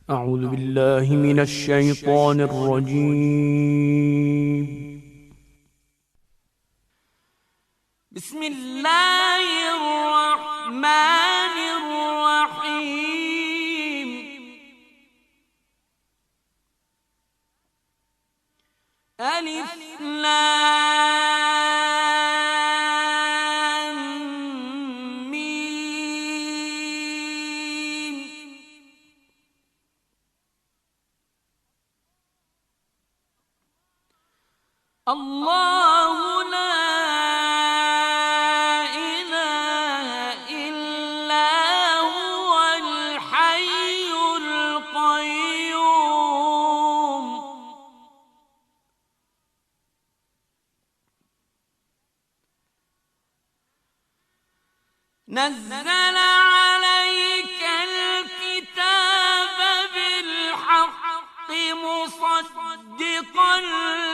أعوذ بالله من الشيطان الرجيم. بسم الله الرحمن الرحيم. ألف لام ميم. الله لا إله إلا هو الحي القيوم. نزل عليك الكتاب بالحق مصدقا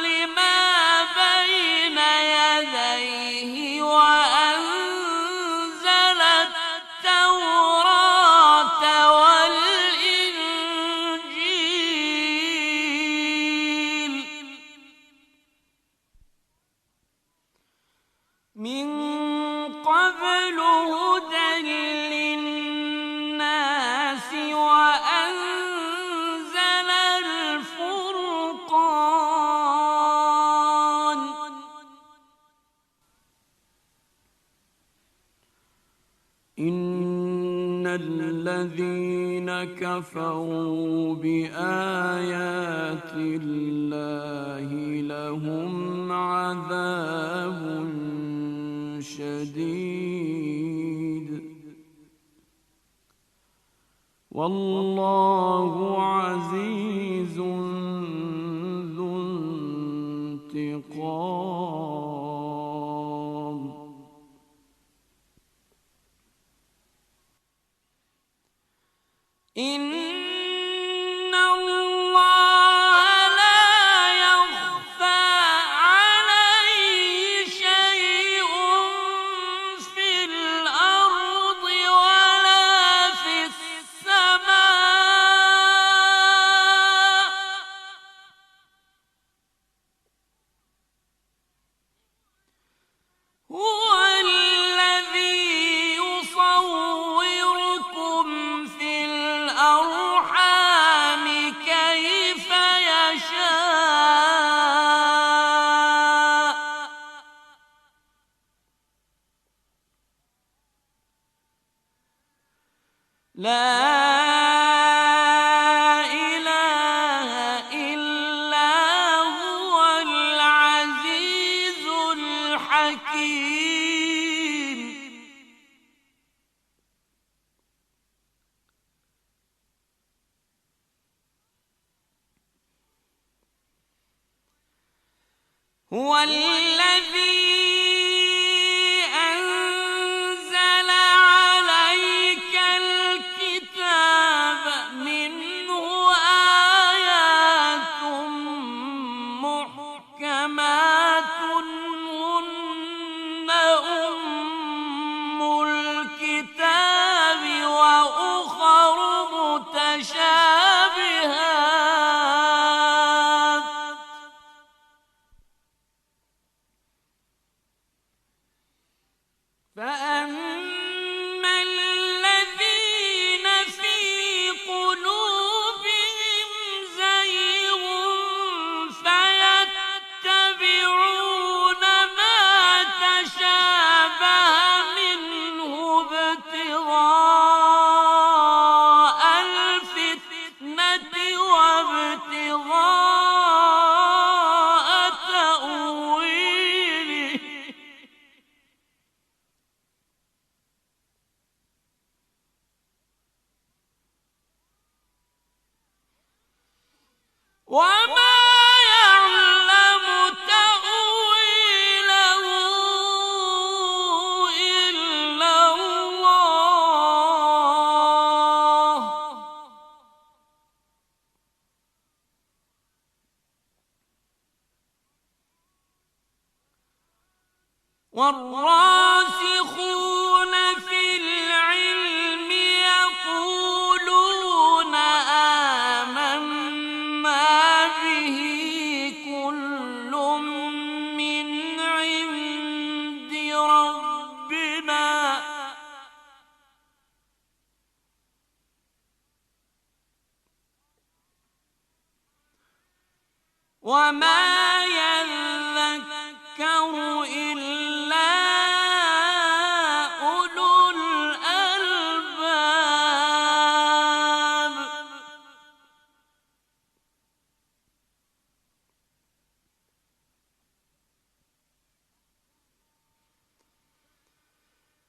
لما بين يديه وأنزل التوراة والإنجيل من قبل هدى للناس وأنزل الفرقان. إن الذين كفروا بآيات الله لهم عذاب شديد والله عزيز ذو انتقام. إن الله لا يخفى عليه شيء في الأرض ولا في السماء. هو الذي يصوركم في الأرحام كيف يشاء. لا إله إلا هو العزيز الحكيم. هو الذي أنزل عليك الكتاب منه آيات محكمات هن أم الكتاب وأخر متشابهات فأما الذين في قلوبهم زيغ فيتبعون ما تشابه منه ابتغاء الفتنة وابتغاء تأويله وما يعلم تأويله إلا الله. والراسخون في العلم يقولون وما يذكر إلا أولو الألباب.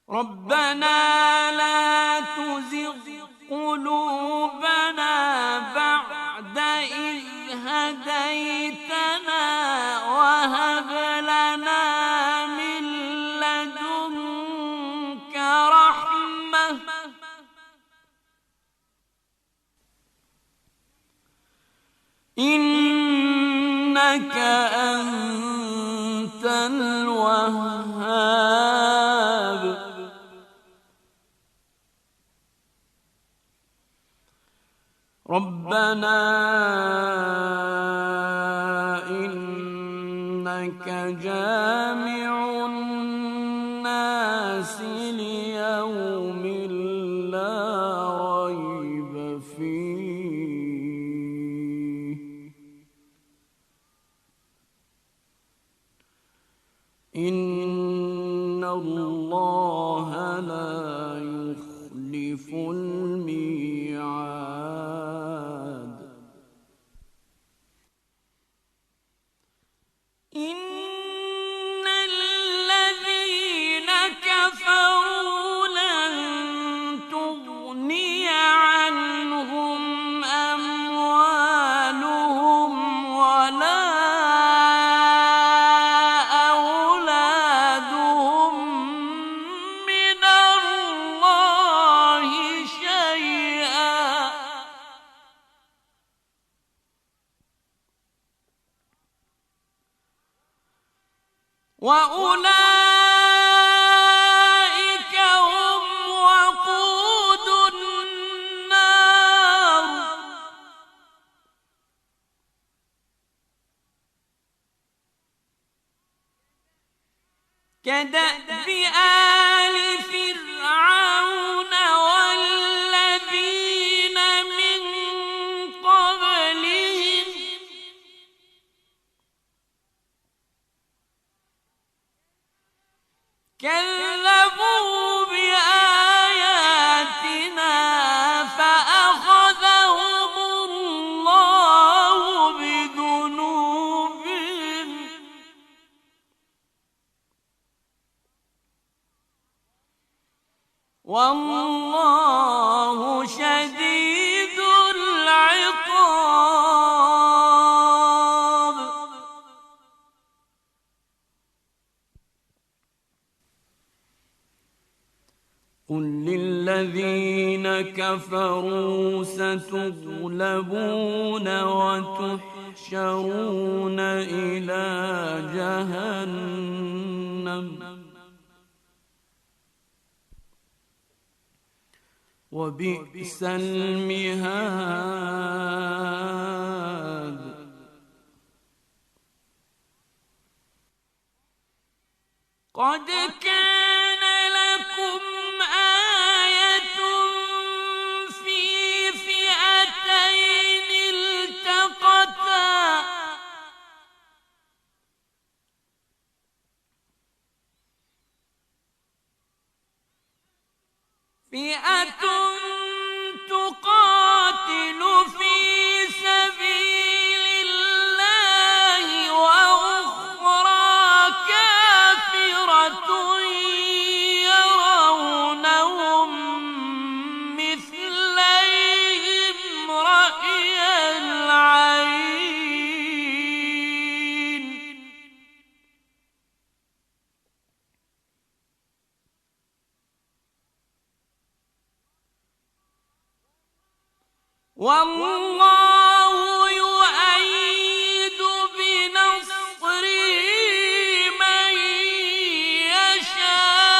ربنا لا تزغ قلوبنا بعد إذ هديتنا وهب لنا من لدنك رحمة إنك أنت الوهاب. ربنا إنك جامع الناس ليوم لا ريب فيه إن الله لا يخلف الميعاد. إن الذين كفروا لن تغني عنهم أموالهم ولا أولادهم من الله شيئا وأولئك هم وقود النار. كدأب آل فرعون والذين من قبلهم كذبوا بآياتنا فأخذهم الله بذنوبهم والله شديد العقاب. قل للذين كفروا ستغلبون وتحشرون إلى جهنم وبئس المهاد. قد كان لكم آية في فئتين التقتا فئة تقاتل في سبيل الله وأخرى كافرة يرونهم مثليهم رأي العين والله يؤيد بنصره من يشاء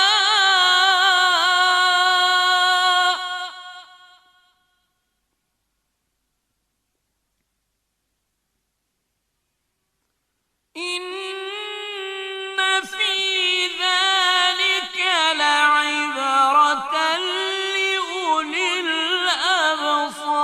إن في ذلك لعبرة لأولي الأبصار.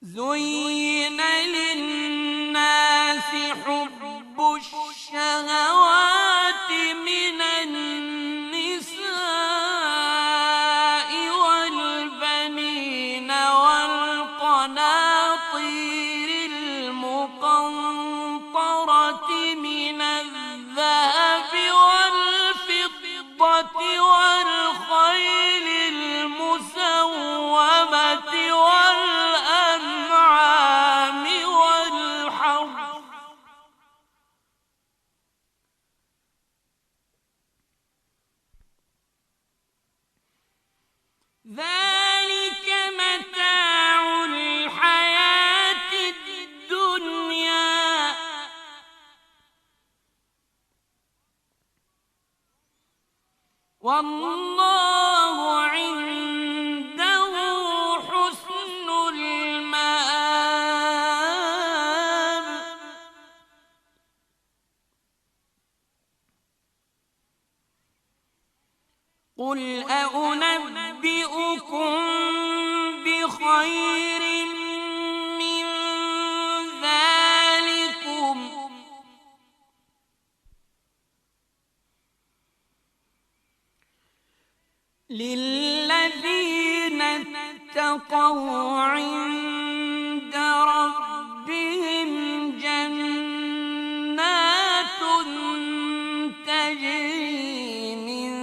زين للناس حب الشهوات من النساء والبنين والقناطير المقنطرة من الذهب والفضة والخيل المسومة والأنعام والحرث ذلك متاع الحياة الدنيا والله عنده حسن المآب قل أنبئكم بخير من ذلكم للذين اتقوا عند ربهم جنات تجري من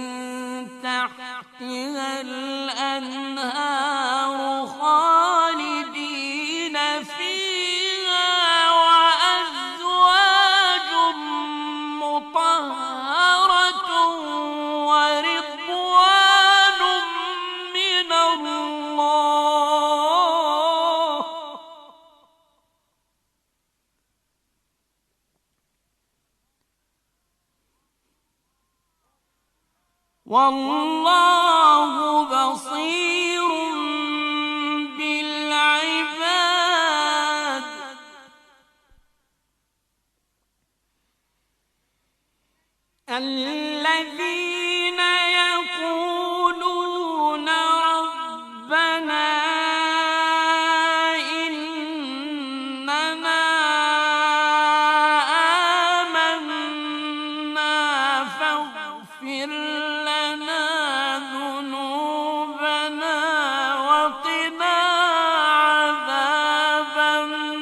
تحتها الأنهار خالدين فيها وأزواج مطهرة ورضوان من الله والله بصير بالعباد الذين يقولون ربنا إننا آمنا فاغفر لنا ذنوبنا وقنا عذاب النار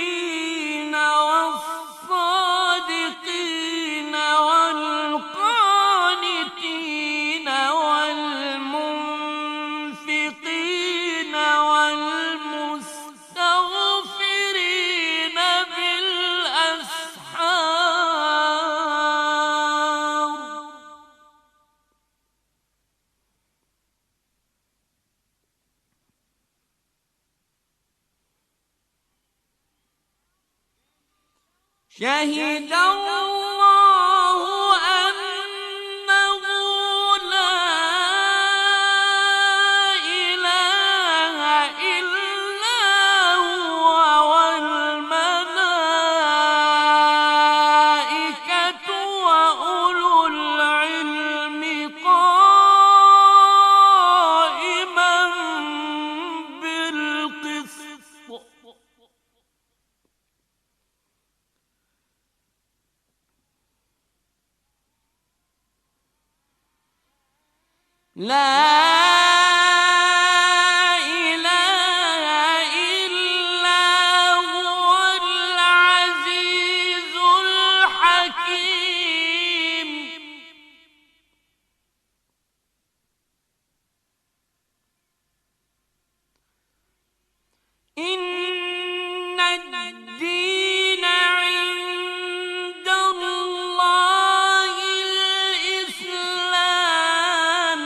الصابرين والصادقين والقانتين والمنفقين والمستغفرين بالأسحار شهد الله أنه لا إله إلا هو والملائكة وأولو العلم قائما بالقسط لا إله إلا هو العزيز الحكيم إن الدين عند الله الإسلام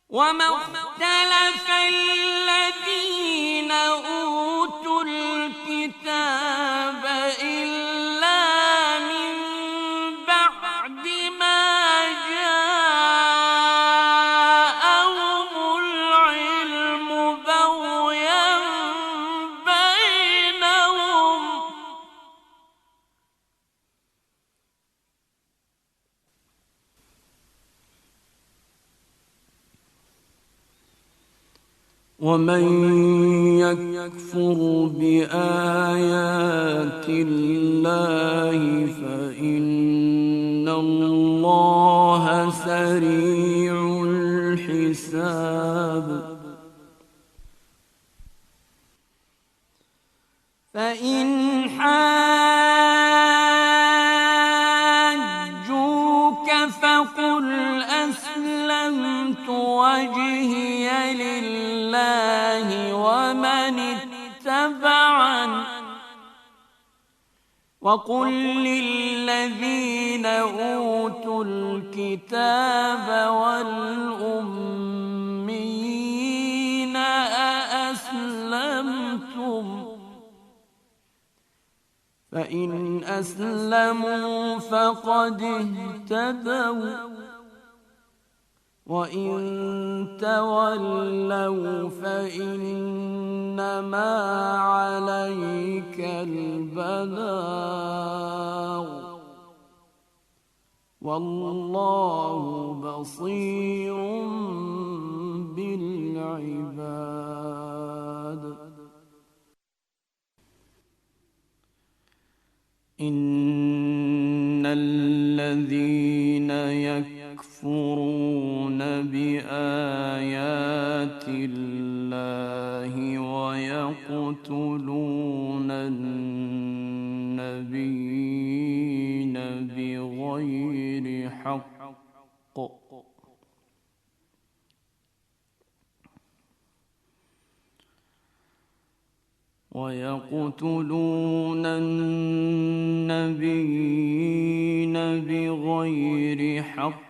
وما اختلف الذين أوتوا الكتاب إلا من بعد ما جاءهم ومن يكفر بآيات الله فإن الله سريع الحساب فإن حاجوك فقل أسلمت وجهي لله ومن اتبعني وقل للذين أوتوا الكتاب والأميين أأسلمتم فإن أسلموا فقد اهتدوا وإن تولوا فإنما عليك البلاغ والله بصير بالعباد إن الذين يكفرون بآيات الله ويقتلون النبيين بغير حق ويقتلون النبيين بغير حق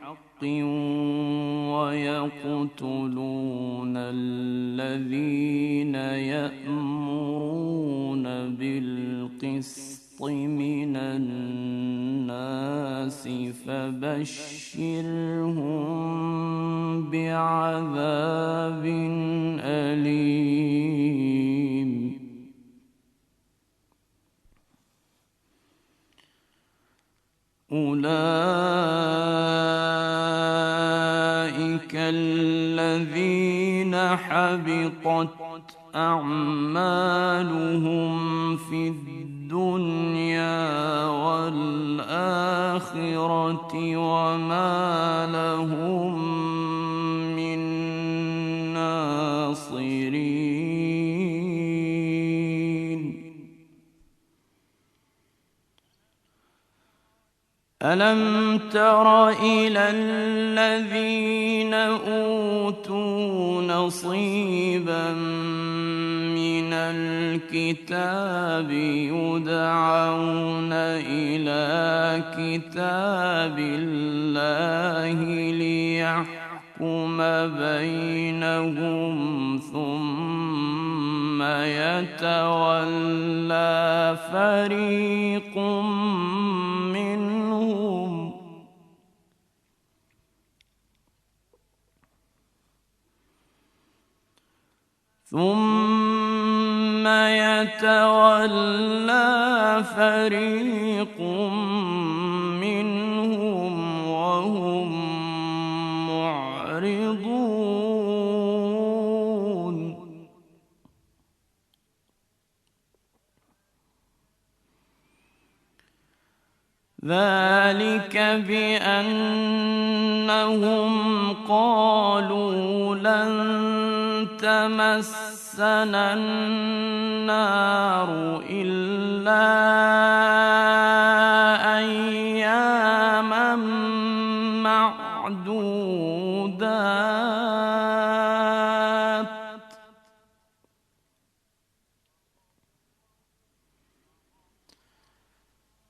ويقتلون الذين يأمرون بالقسط من الناس فبشرهم بعذاب أليم أولئك الذين حبطت أعمالهم في الدنيا والآخرة وما لهم من ناصرين ألم تر إلى الذين أوتوا نصيبا من الكتاب يدعون إلى كتاب الله ليحكم بينهم ثم يتولى فريق منهم وهم معرضون ذلك بأنهم قالوا لن تمسنا النار إلا أياما معدودات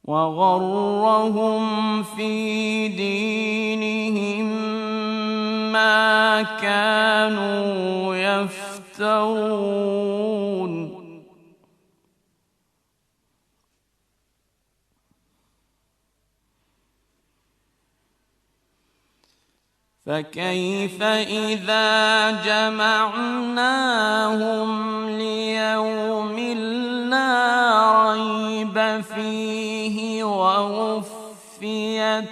وغرهم في دينهم ما كانوا يفترون فكيف إذا جمعناهم ليوم لا ريب فيه ووفيت ووفيت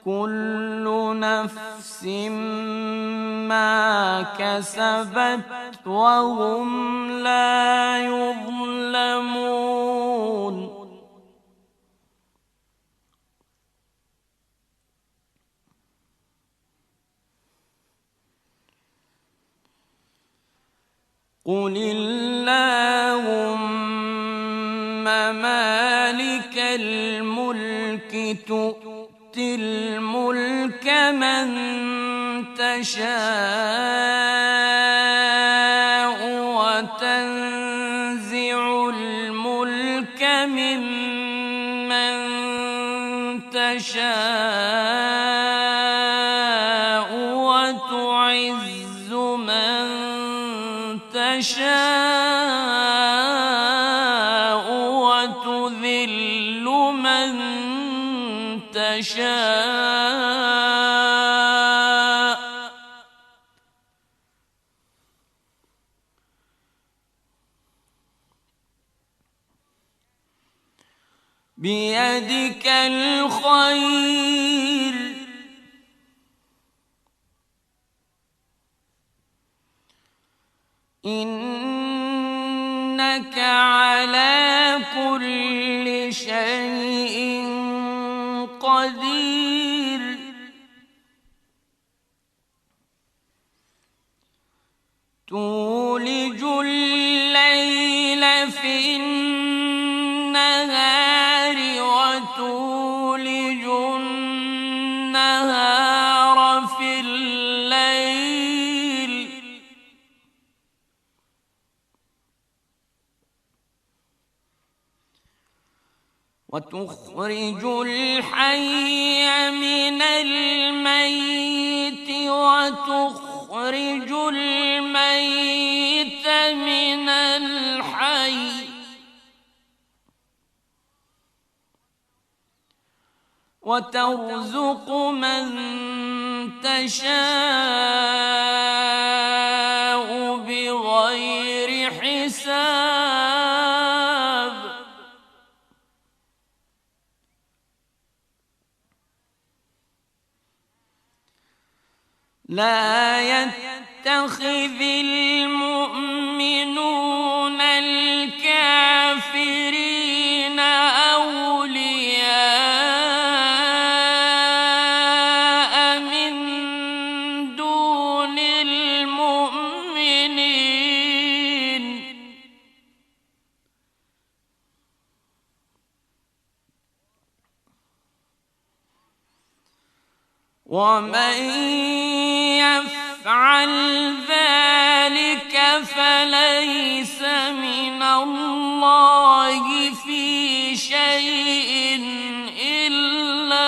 كل نفس ما كسبت وهم لا يظلمون قل اللهم مالك الملك تؤتي الملك من تشاء وتنزع الملك ممن تشاء وتعز من تشاء وتذل من تشاء بيدك الخير إنك على كل شيء قدير تولج الليل في النهار وتولج النهار في الليل وتخرج الحي من الميت وتخرج الميت من الحي وترزق من تشاء بغير حساب لا يتخذ المؤمنون الكافرين أولياء من دون المؤمنين ومن يفعل ذلك فليس من الله في شيء إلا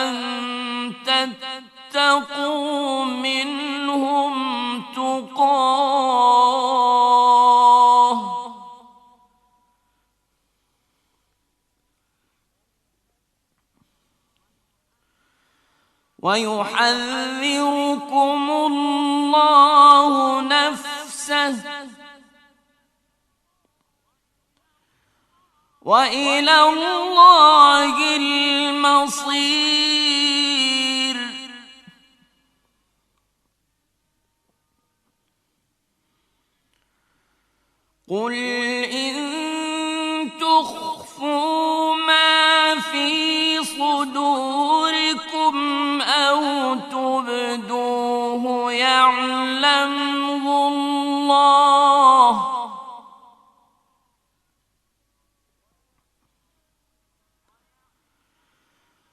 أن تتقوا منهم تقاه ويحذركم الله نفسه وإلى الله المصير قل إن تخفوا ما في صدوركم أو تبدوه يعلمه الله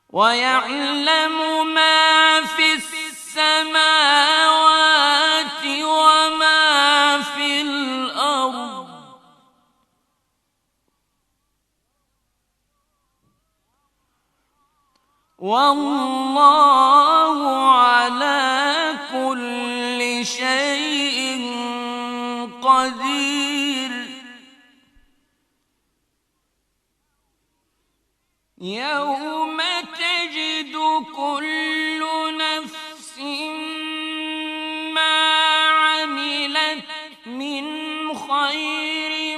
ويعلم ما في السماوات وما في الأرض والله على كل شيء قدير يوم تجد كل نفس ما عملت من خير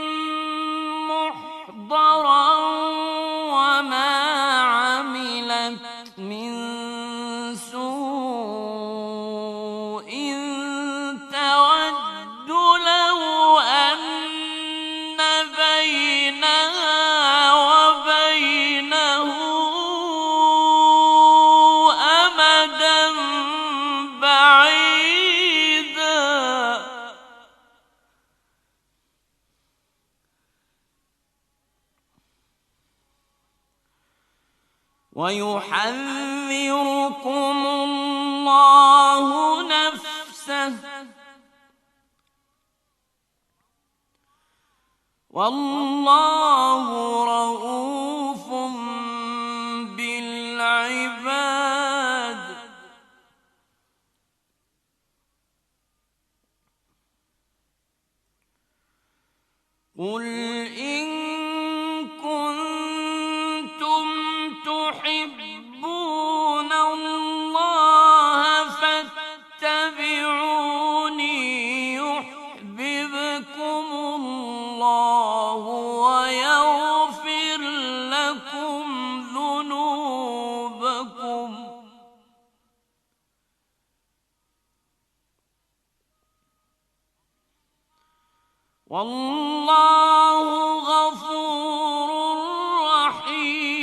محضرا ويحذركم الله نفسه والله رؤوف بالعباد. قل إن كنتم تحبون الله فاتبعوني يحببكم الله ويغفر لكم ذنوبكم والله غفور رحيم.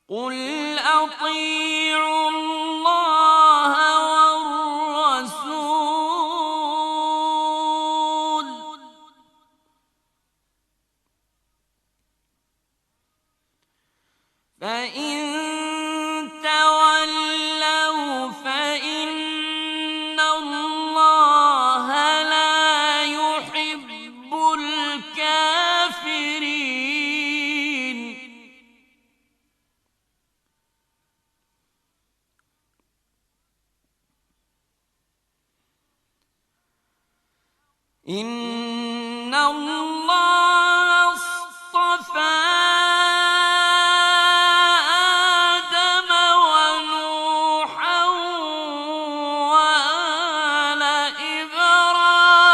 قل أطيعوا الله والرسول فإن تولوا فإن الله لا يحب الكافرين. إن الله اصطفى آدم ونوحا وآل إبراهيم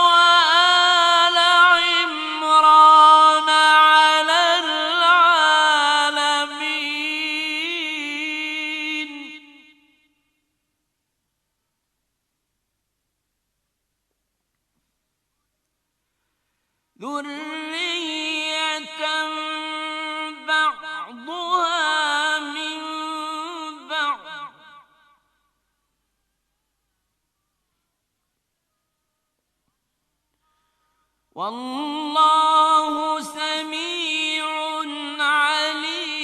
وآل عمران على العالمين. ذرية بعضها من بعض والله سميع عليم.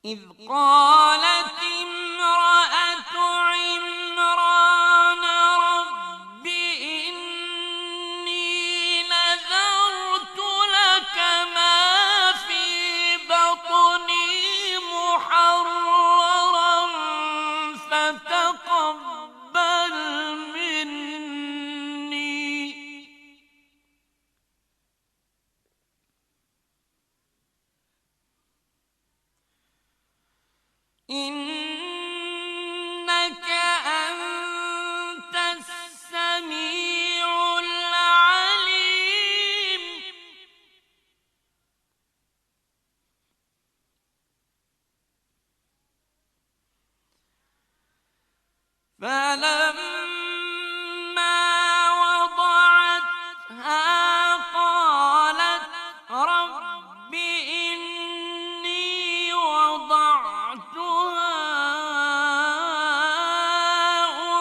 إذ قالت امرأة عمران رب إني نذرت لك ما في بطني محررا فتقبل مني إنك أنت السميع العليم. فلما وضعتها قالت رب إني وضعتها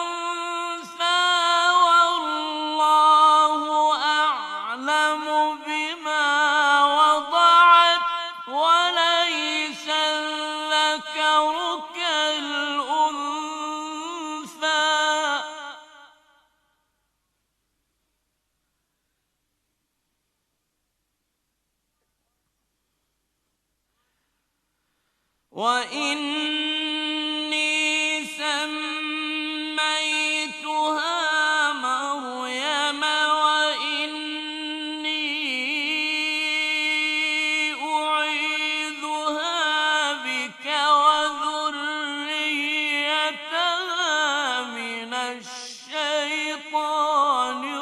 أنثى والله أعلم بما وضعت وليس الذكر كالأنثى وإني سميتها مريم وإني أعيذها بك وذريتها من الشيطان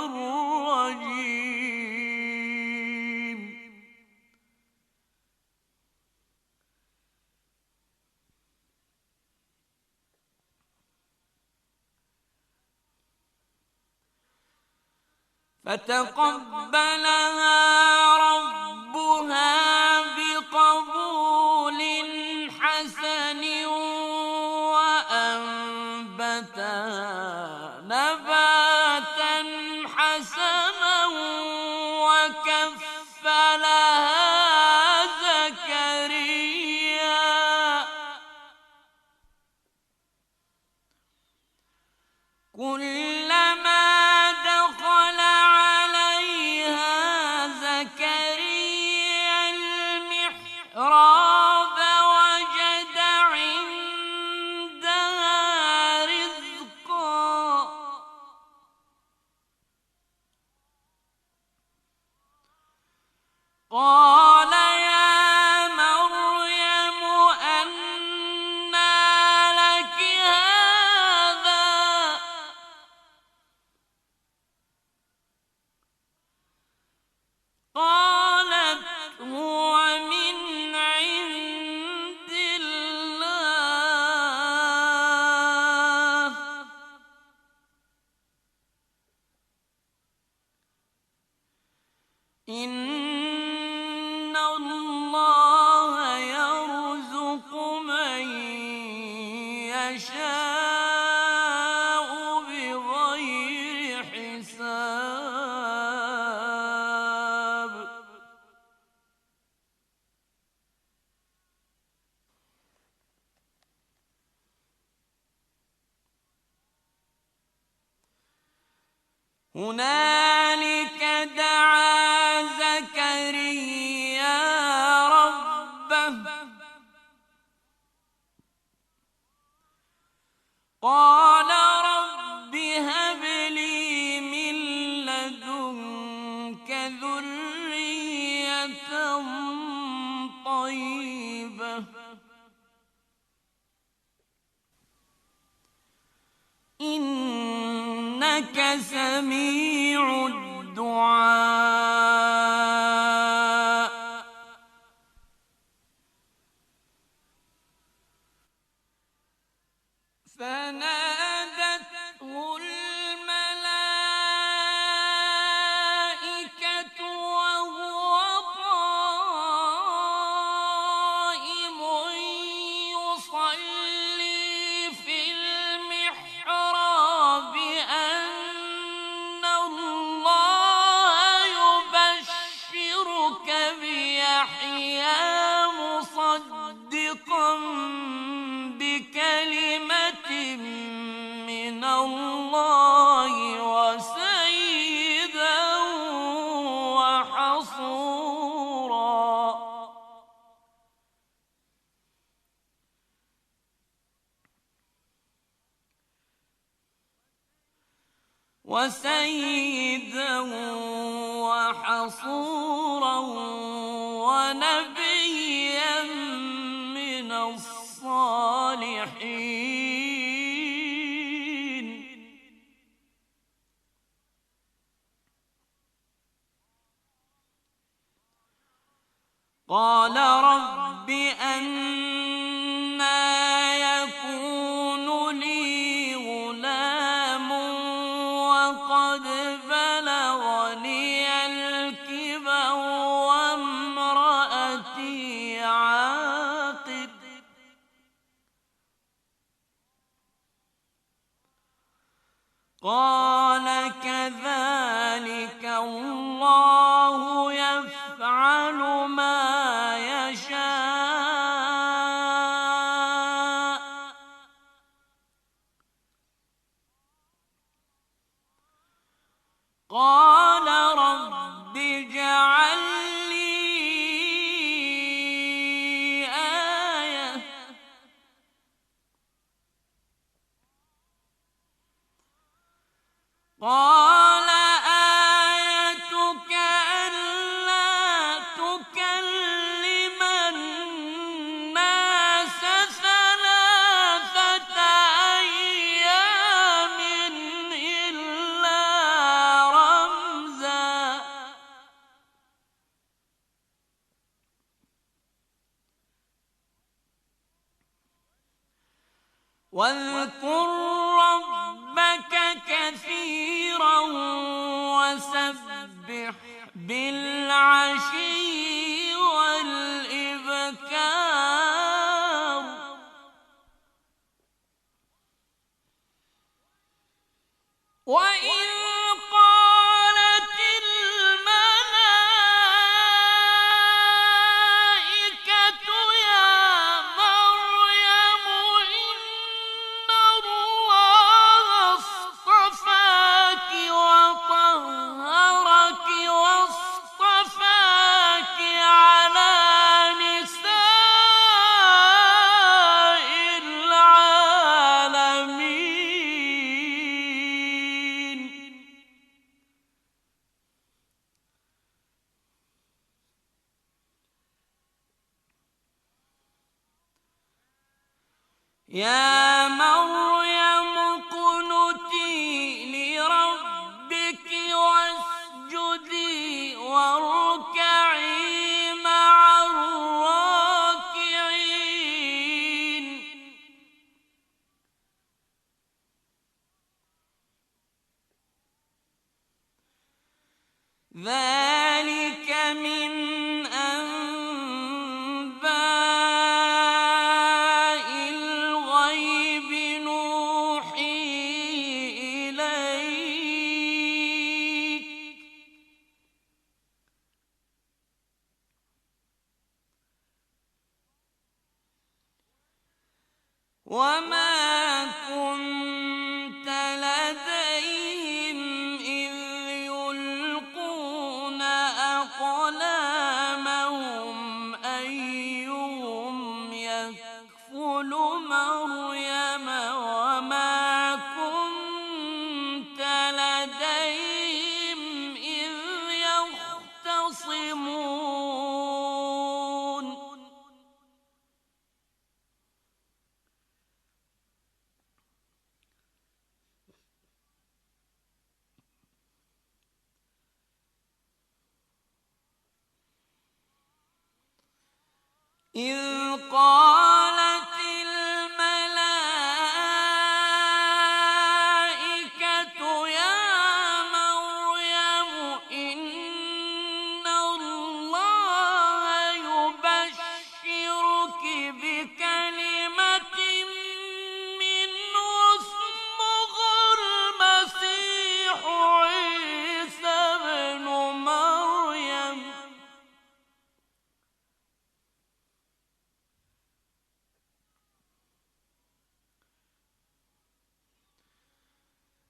الرجيم. فتقبلها ربها بقبول حسن كلما دخل عليها زكريا المحراب وجد عندها رزقا قال يا مريم أنى لك هذا قالت هو من عند الله إن الله يرزق من يشاء بغير حساب هنالك دعا زكريا ربه قال رب هب لي من لدنك ذرية طيبة إنك سميع الدعاء فنادته الملائكة وهو قائم يصلي في المحراب أن الله يبشرك بيحيى مصدقا بكلمة من الله وسيدا وحصورا ونبيا من الصالحين قال رب أنى يكون لي غلام وقد بلغني الكبر وامرأتي عاقر قال كذلك الله يفعل ما يشاء قال رب اجعل لي آية قال آيتك ألا تكلم الناس 3 أيام إلا رمزا واذكر ربك كثيرا وسبح بالعشي والإبكار وإذ قالت الملائكة يا مريم إن الله اصطفاك يا مريم اقنتي لربك واسجدي واركعي مع الراكعين. ذلك من أنباء الغيب نوحيه إليك وما كنت لديهم إذ يلقون أقلامهم أيهم يكفل مريم وما كنت لديهم إذ يختصمون. إذ قالت الملائكة يا مريم إن الله يبشرك بكلمة منه اسمه المسيح عيسى ابن مريم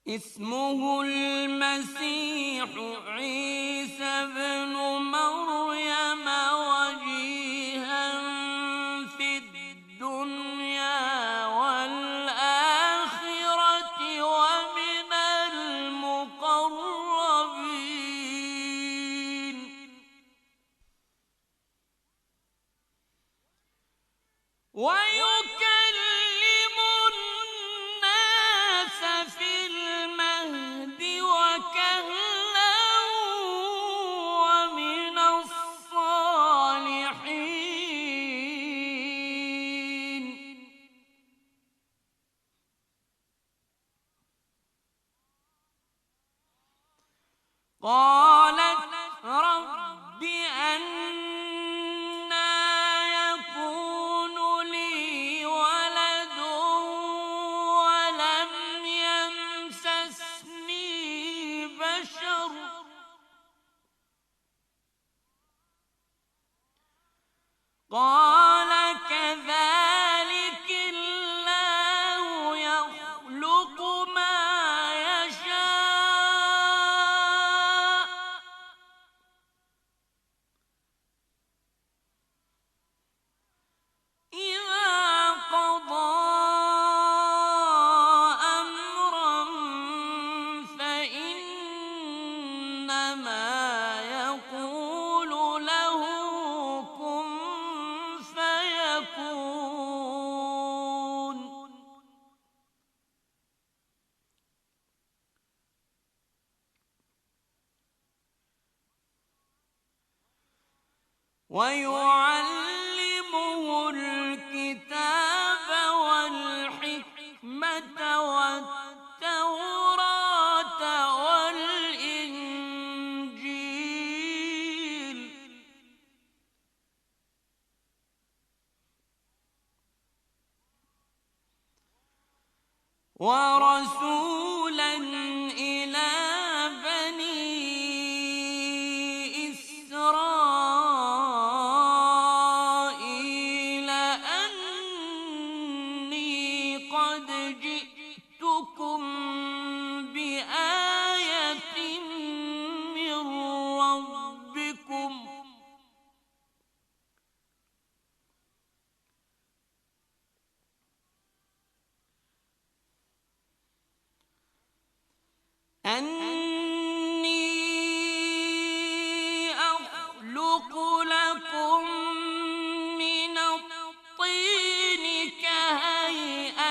اسمه المسيح عيسى ابن مريم وجيها في الدنيا والآخرة ومن المقربين. ويكلم الناس في المهد وكهلا ومن الصالحين. قالت رب أنى يكون لي ولد ولم يمسسني بشر قال كذلك الله يخلق ما يشاء إذا قضى أمرا فإنما يقول له كن فيكون. ويعلمه الكتاب والحكمة والتوراة والإنجيل ورسولا إلى بني إسرائيل أني قد جئتكم بآية من ربكم أني أخلق لكم من الطين كهيئة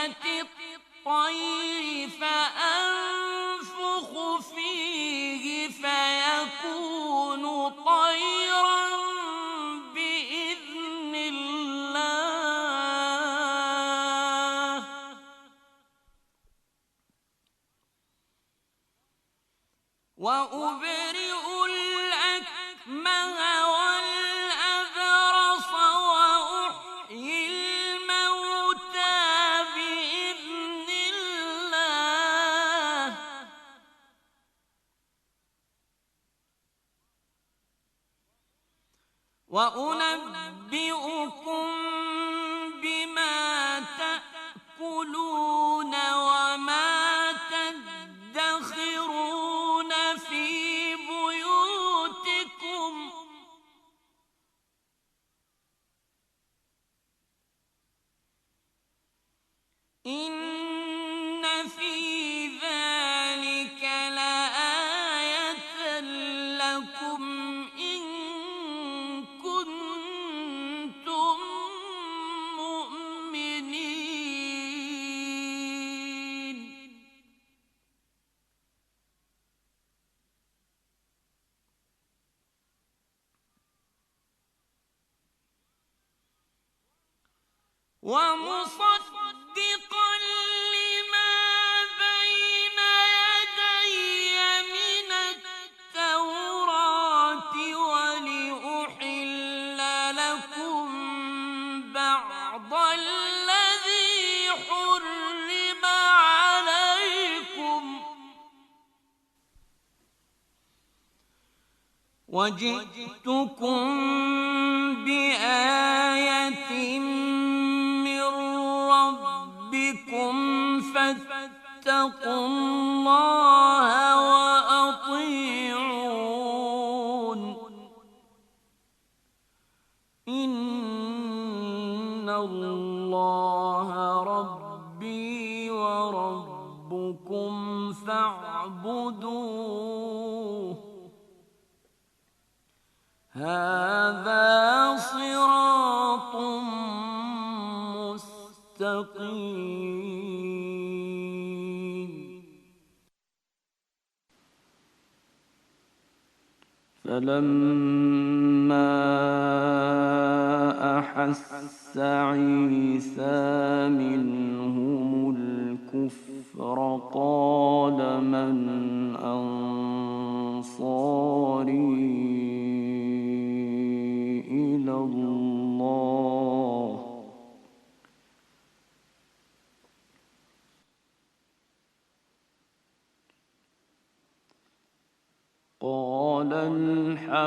وأبرئ الأكمه والأبرص وأحيي الموتى بإذن الله وأنبئكم بما تأكلون وما تدخرون في بيوتكم إن في ذلك لآية لكم إن كنتم مؤمنين ومصدقا لما بين يدي من التوراة ولأحل لكم بعض الذي حرم عليكم وجئتكم بآية من ربكم فاتقوا الله وأطيعون إن الله ربي وربكم فاعبدوه هذا صراط مستقيم فلما أحس عيسى منهم الكفر قال من أنصاري إلى الله قال الحواريون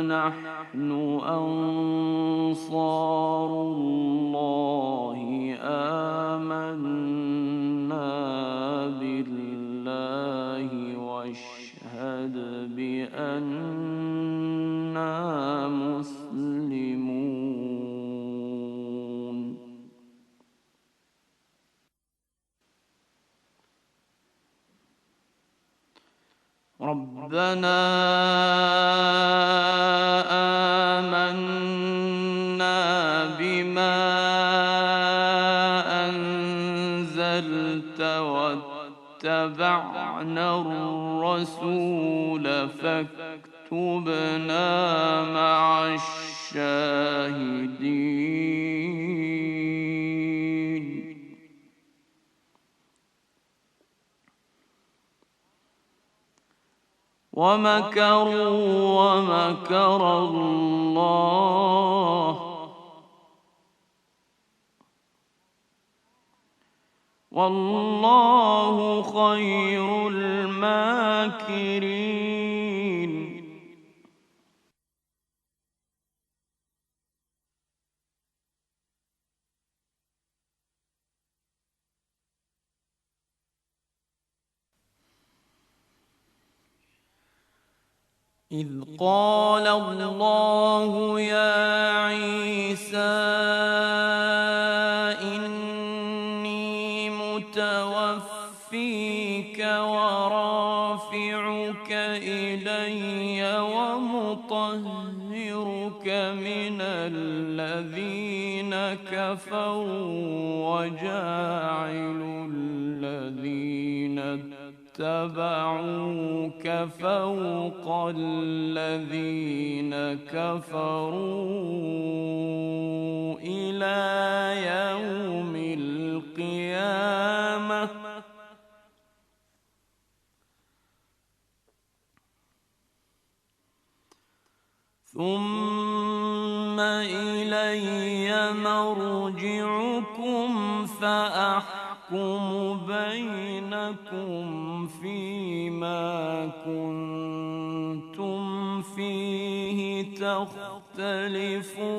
نحن أنصار الله آمنا بالله واشهد بأننا مسلمون ربنا آمنا بما أنزلت واتبعنا الرسول فاكتبنا مع الشاهدين ومكروا ومكر الله والله خير الماكرين إذ قال الله يا عيسى إني متوفيك ورافعك إلي ومطهرك من الذين كفروا وجاعل الذين اتبعوك فوق الذين كفروا إلى يوم القيامة ثم إلي مرجعكم فأحكم بينكم فيما كنتم فيه تختلفون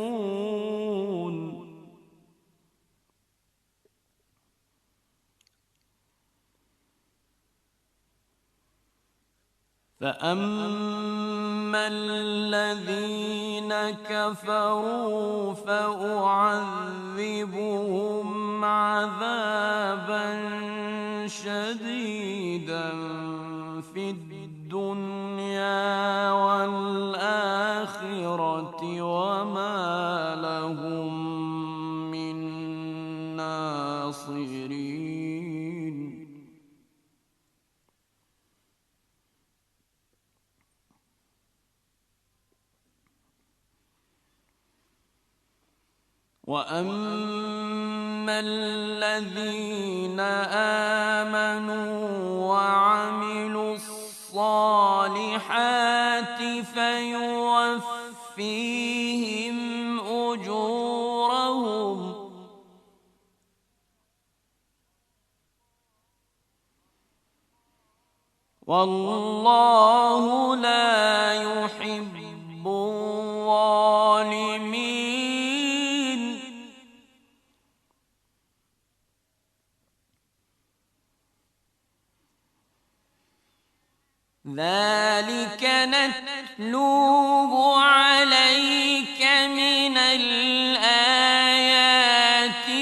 فأما الذين كفروا فأعذبهم عذابا شديدا في الدنيا والآخرة وما لهم من ناصرين وأما الذين آمنوا وعملوا الصالحات فيوفيهم أجورهم والله لا يحب الظالمين ذلك نتلوه عليك من الآيات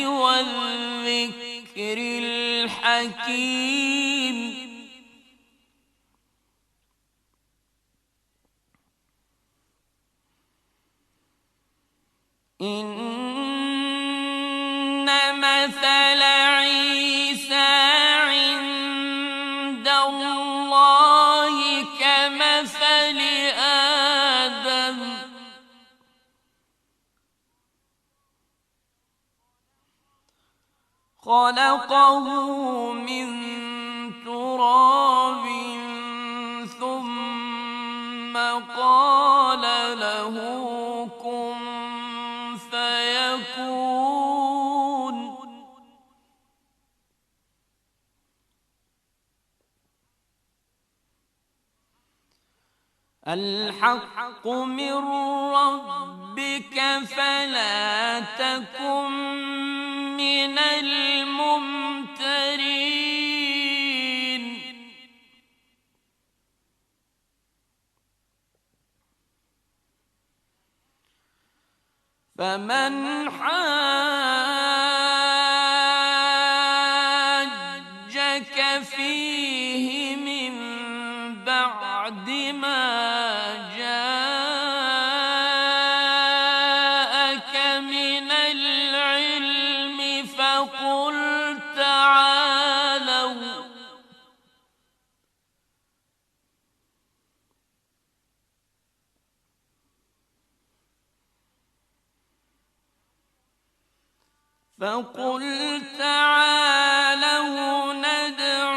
والذكر الحكيم إن مثل عيسى عند الله كمثل آدم خلقه من تراب ثم قال له كن فيكون الحق من ربك فلا تكن من الممترين فمن حاجك فيه من بعد ما جاءك من العلم فقل تعالوا ندع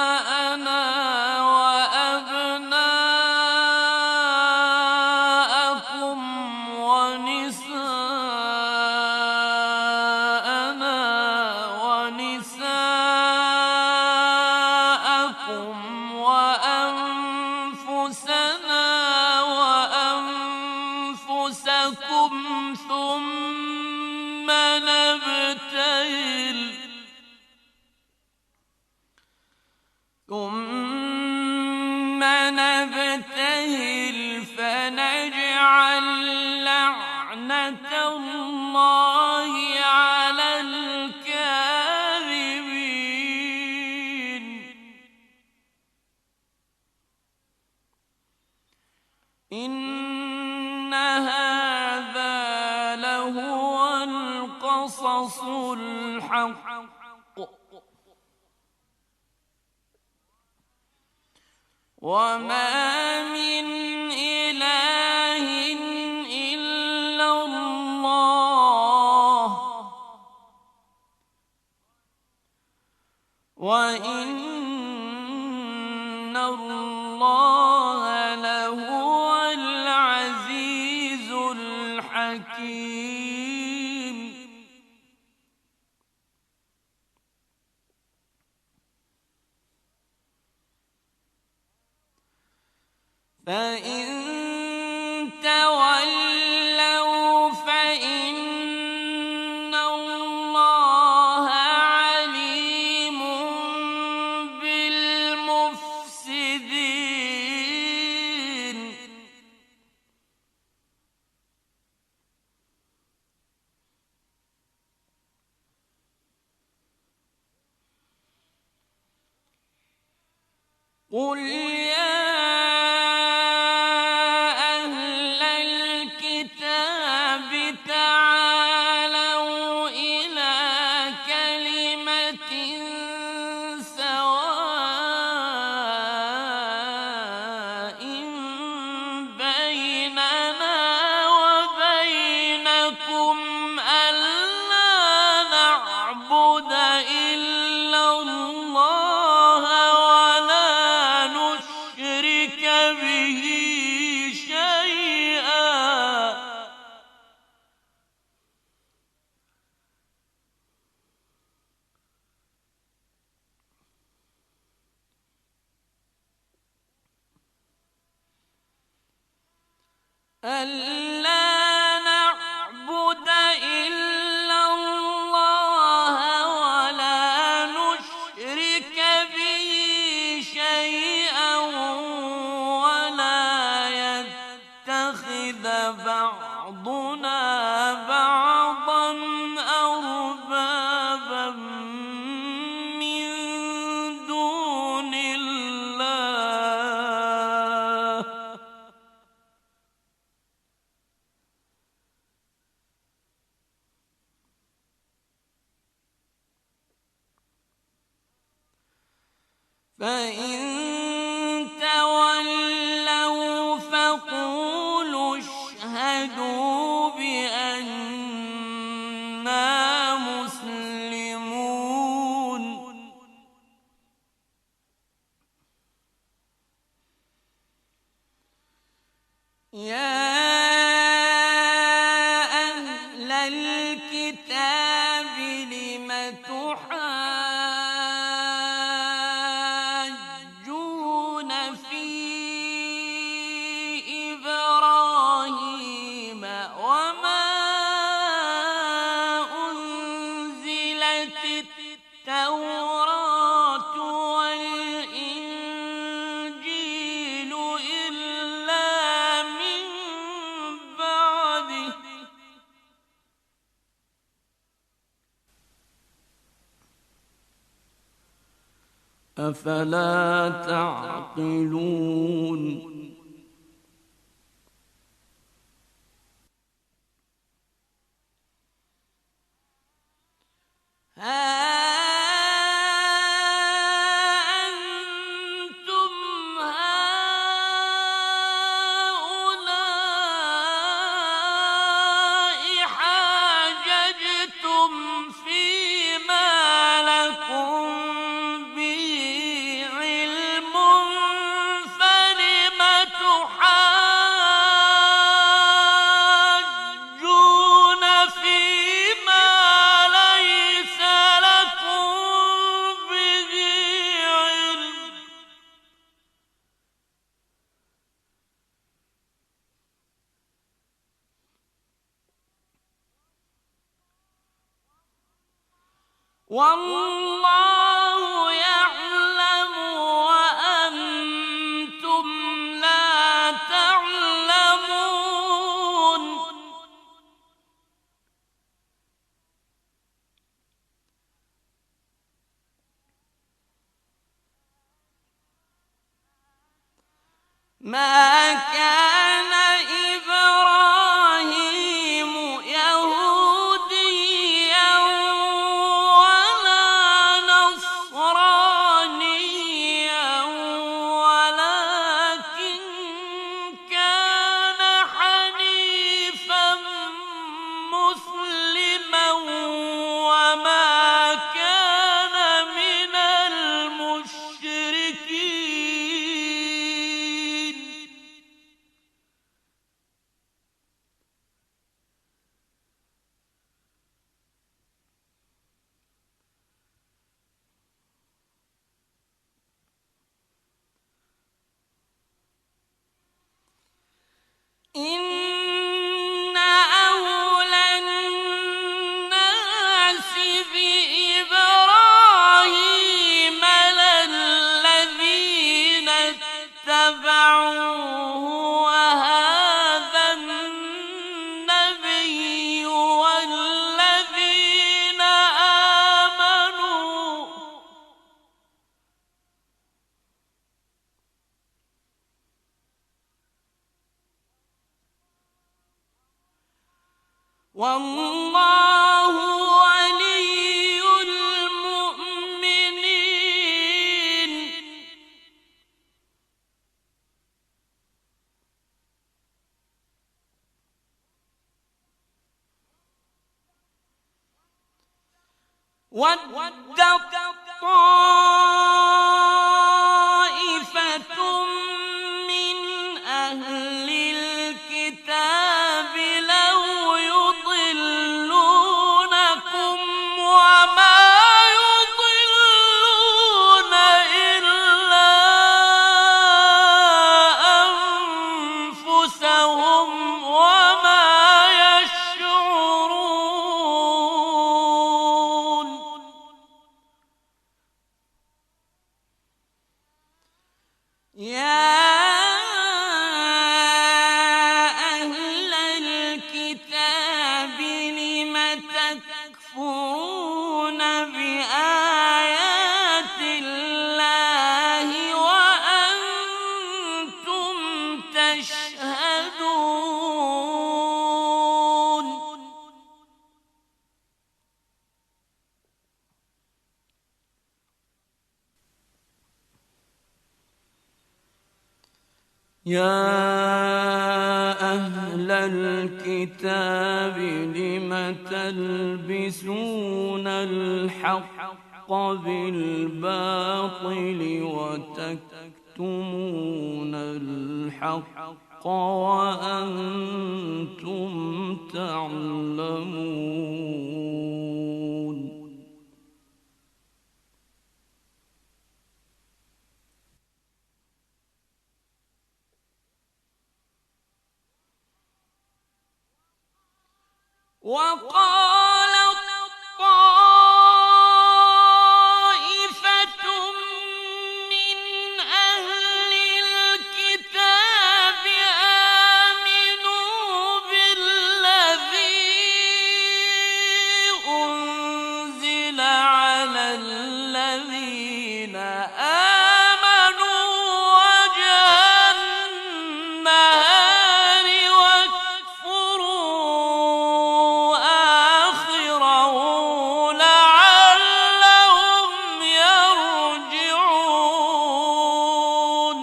أبناءنا وأبناءكم ونساءنا ونساءكم وأنفسنا وأنفسكم ثم نبتهل فنجعل لعنة الله على الكاذبين إن هذا لهو القصص الحق وما من إله إلا الله وإن الله فإن تولوا فإن الله عليم بالمفسدين. قل يا أهل الكتاب تعالوا إلى كلمة سواء بيننا وبينكم ألا نعبد إلا الله ولا نشرك به شيئا ولا يتخذ بعضنا بعضا أربابا من دون الله فإن تولوا فقولوا اشهدوا بأننا مسلمون. يا أهل الكتاب لم تحاجون في إبراهيم وما أنزلت التوراة والإنجيل إلا من بعده أفلا تعقلون. ها أنتم هؤلاء حاججتم فيما لكم به علم فلم تحاجون فيما ليس لكم به علم. والله يعلم وأنتم لا تعلمون. ما كان إبراهيم يهوديا ولا نصرانيا ولكن كان حنيفا مسلما وما كان من المشركين. والله ولي المؤمنين ود طائفة من أهل الكتاب لو يضلونكم وما يضلون إلا أنفسهم وما يشعرون يا أهل الكتاب لم تكفرون بآيات الله وأنتم تشهدون يا أهل الكتاب لم تلبسون الحق بالباطل وتكتمون الحق وأنتم تعلمون وقالت طائفة من أهل الكتاب آمنوا بالذي أنزل على الذين آمنوا وجه النهار واكفروا آخره لعلهم يرجعون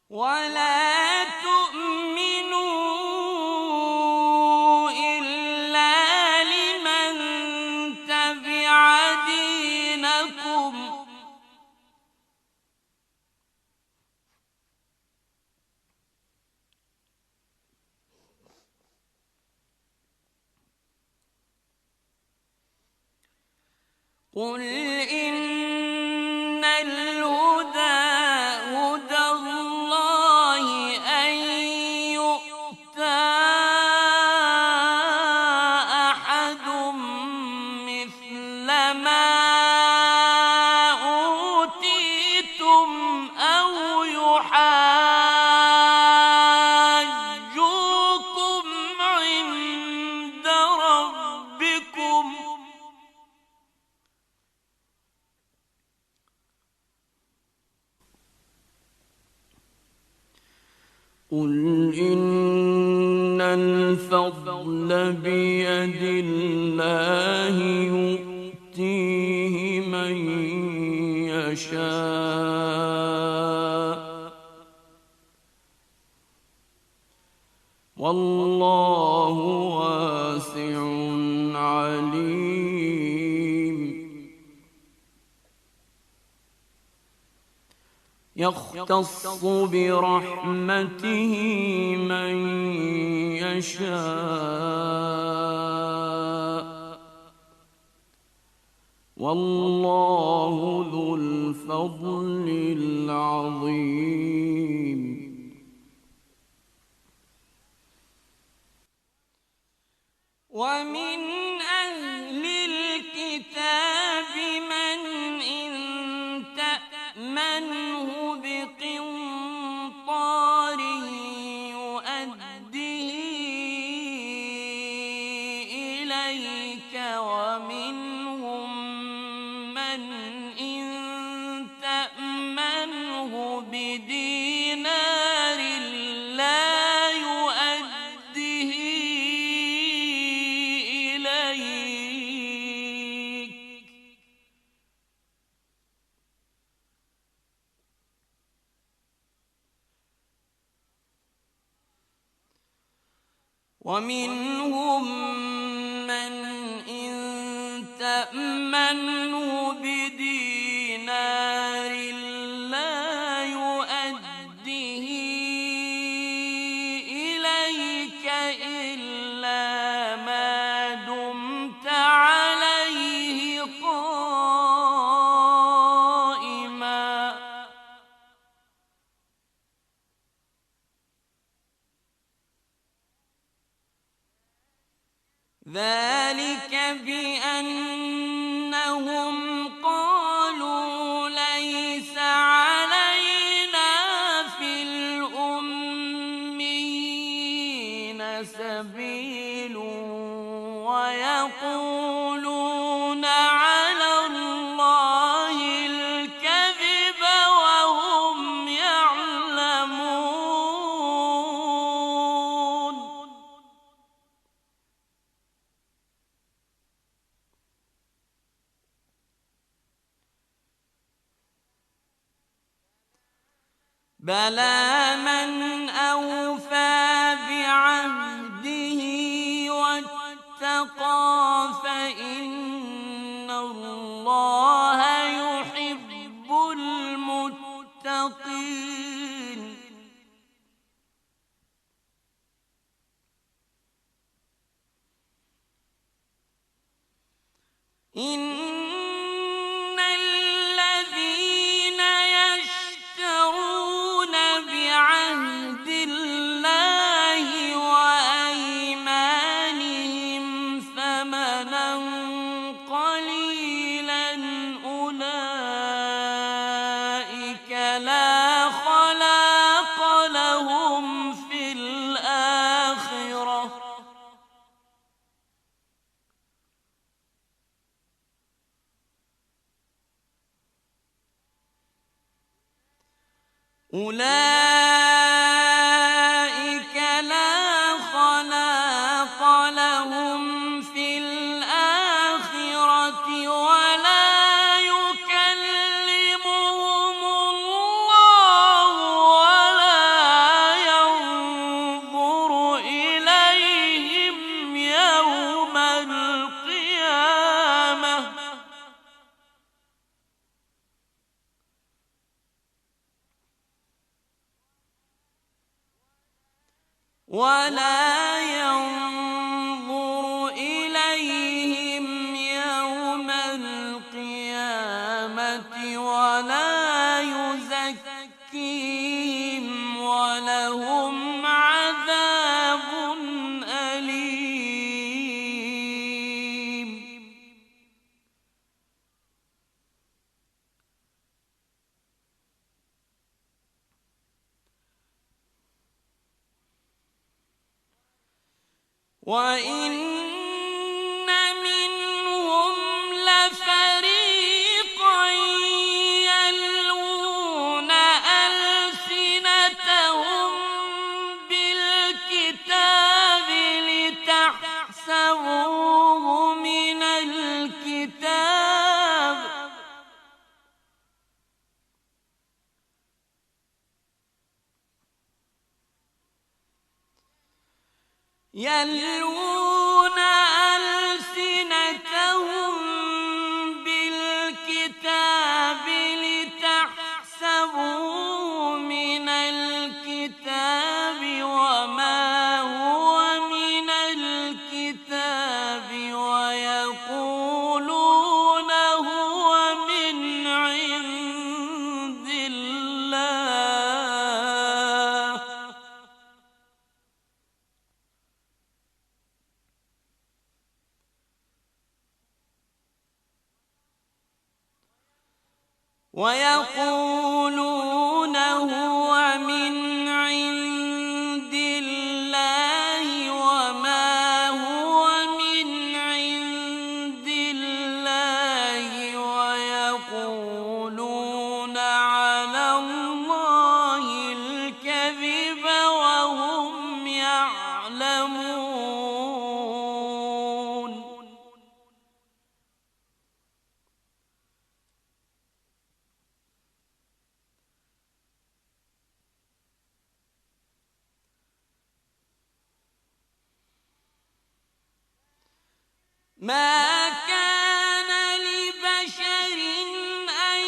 ولا تؤمنوا إلا لمن تبع دينكم قل إن الهدى هدى الله أن يؤتى أحد مثل ما أوتيتم أو يحاجوكم عند ربكم قل إن الفضل بيد الله يؤتيه من يشاء والله واسع عليم يختص برحمته من يشاء والله ذو الفضل العظيم ومن أهل الكتاب من إن تأمنه بقنطار يؤديه إليك ومنهم من إن تأمنه ومنهم من إن تأمنه بدينار لا يؤده إليك إلا ما دمت عليه قائما ذلك بأنهم قالوا ليس علينا في الأميين سبيل ويقولون على الله الكذب وهم يعلمون بلى من أوفى بعهده واتقى فإن الله يحب المتقين إن الذين يشترون بعهد الله وأيمانهم ثمنا قليلا أولئك لا خلاق لهم في الآخرة أولئك لا خلاق لهم في الآخرة ولا يكلمهم الله ولا ينظر إليهم يوم القيامة ولا ينظر إليهم يوم القيامة ولا يزكيهم ولهم عذاب أليم وإن منهم لفريقا يلوون ألسنتهم بالكتاب لتحسبوه من الكتاب يلوون ألسنتهم بالكتاب لتحسبوه من الكتاب وما هو من الكتاب ويقولون هو من عند الله ويقولون هو من عند الله وما هو من عند الله ويقولون على الله الكذب وهم يعلمون. ما كان لبشر أن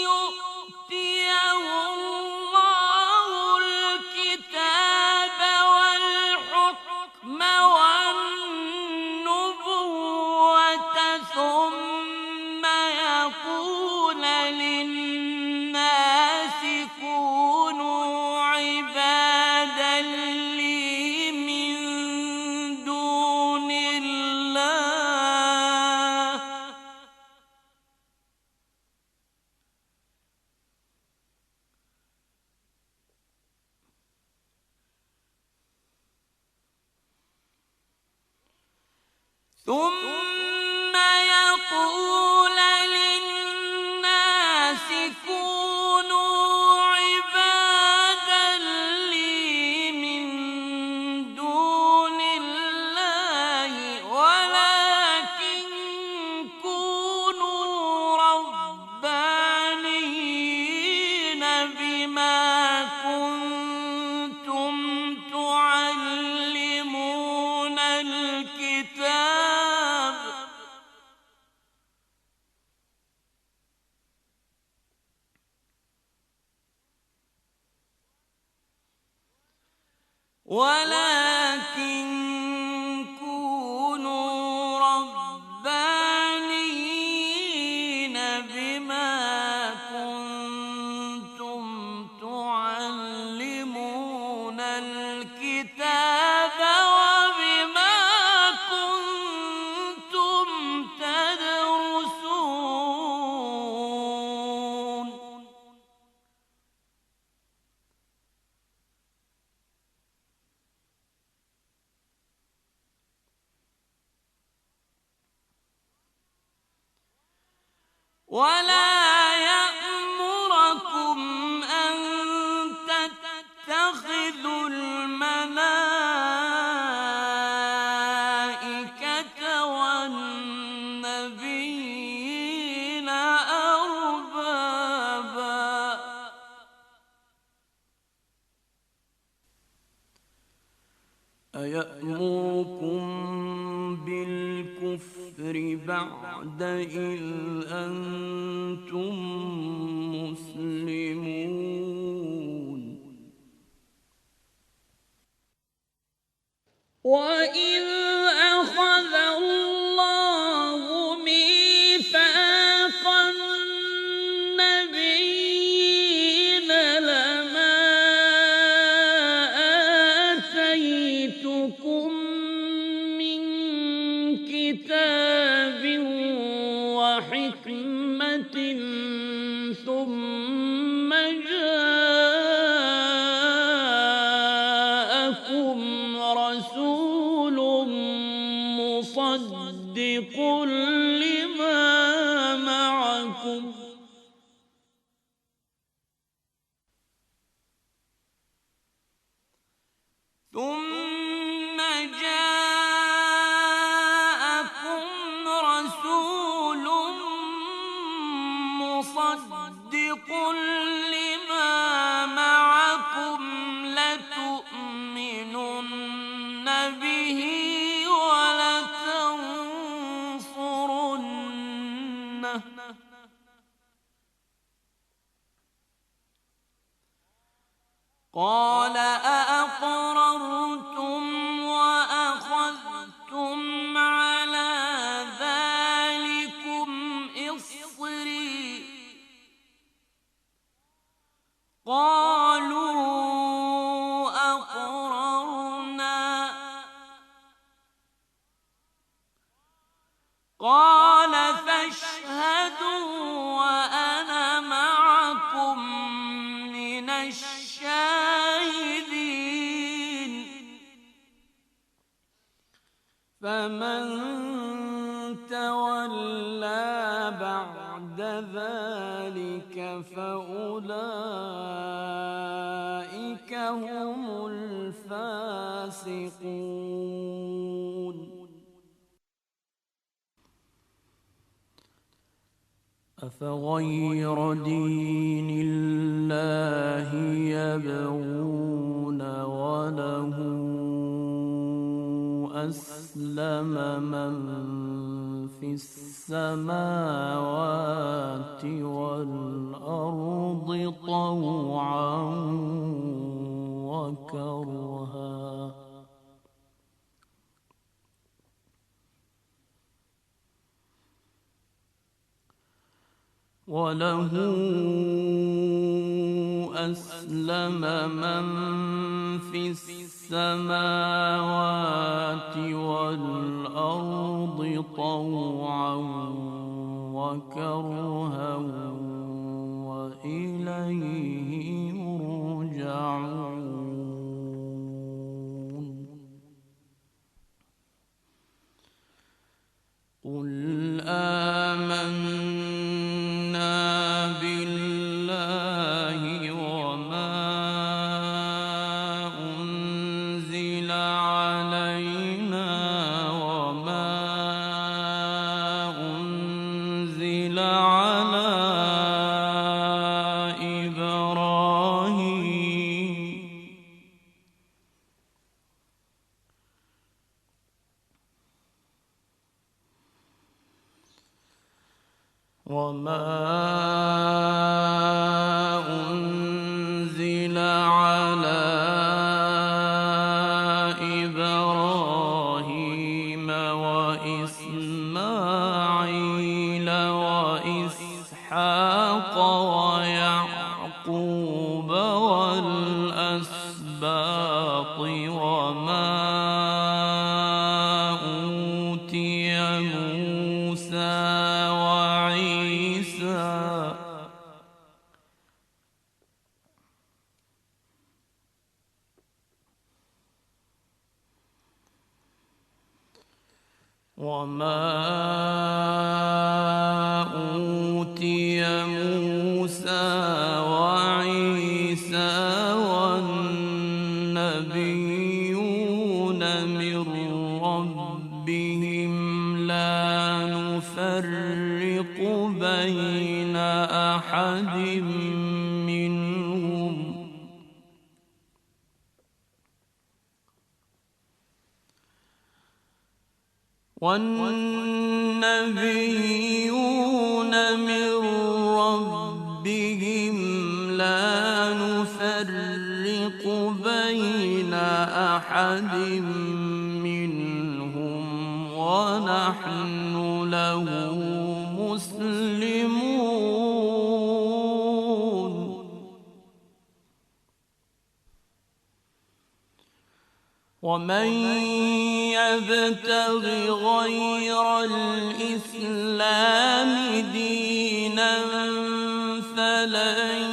يؤتيه الله الكتاب والحكم والنبوة ثم يقول للناس كونوا عبادا لي من دون الله ثم يقول للناس كونوا عبادا لي من دون الله ولكن كونوا ربانيين بما كنتم تعلمون الكتاب ولكن كونوا ربانيين بما كنتم تعلمون الكتاب وبما كنتم تدرسون ولا يأمركم أن تتخذوا الملائكة والنبيين أربابا أيأمركم بالكفر بعد إذ أنتم مسلمون وإذ أخذ الله ميثاق النبيين لما آتيتكم من كتاب وحكمة ثم جاءكم رسول مصدق لما معكم ثم جاءكم رسول مصدق لما معكم لتؤمنن به ولتنصرنه قال أأقررتم وأخذتم على ذلكم إصري قالوا أقررنا قال فاشهدوا وأنا معكم من الشاهدين فمن تولى بعد ذلك فأولئك هم الفاسقون أفغير دين الله يبغون وله أسلم أسلم من في السماوات والأرض طوعا وكرها وله أسلم من في السماوات والأرض طوعا وكرها وإليه يرجعون قل آمنا بالله وما أنزل علينا وما أنزل على إبراهيم وإسماعيل وإسحاق ويعقوب والأسباط وما أوتي موسى وعيسى والنبيون من ربهم لا نفرق بين أحد منهم والنبيون من ربهم لا نفرق بين أحد منهم ونحن له مسلمون ومن يبتغ غير الإسلام دينا فلن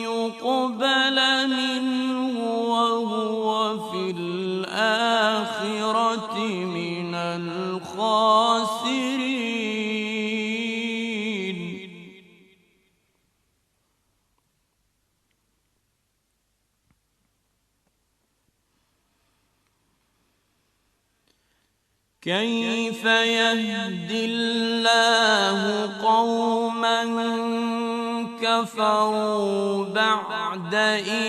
يقبل منه وهو في الآخرة من الخاسرين كيف يهدي الله قوما كفروا بعد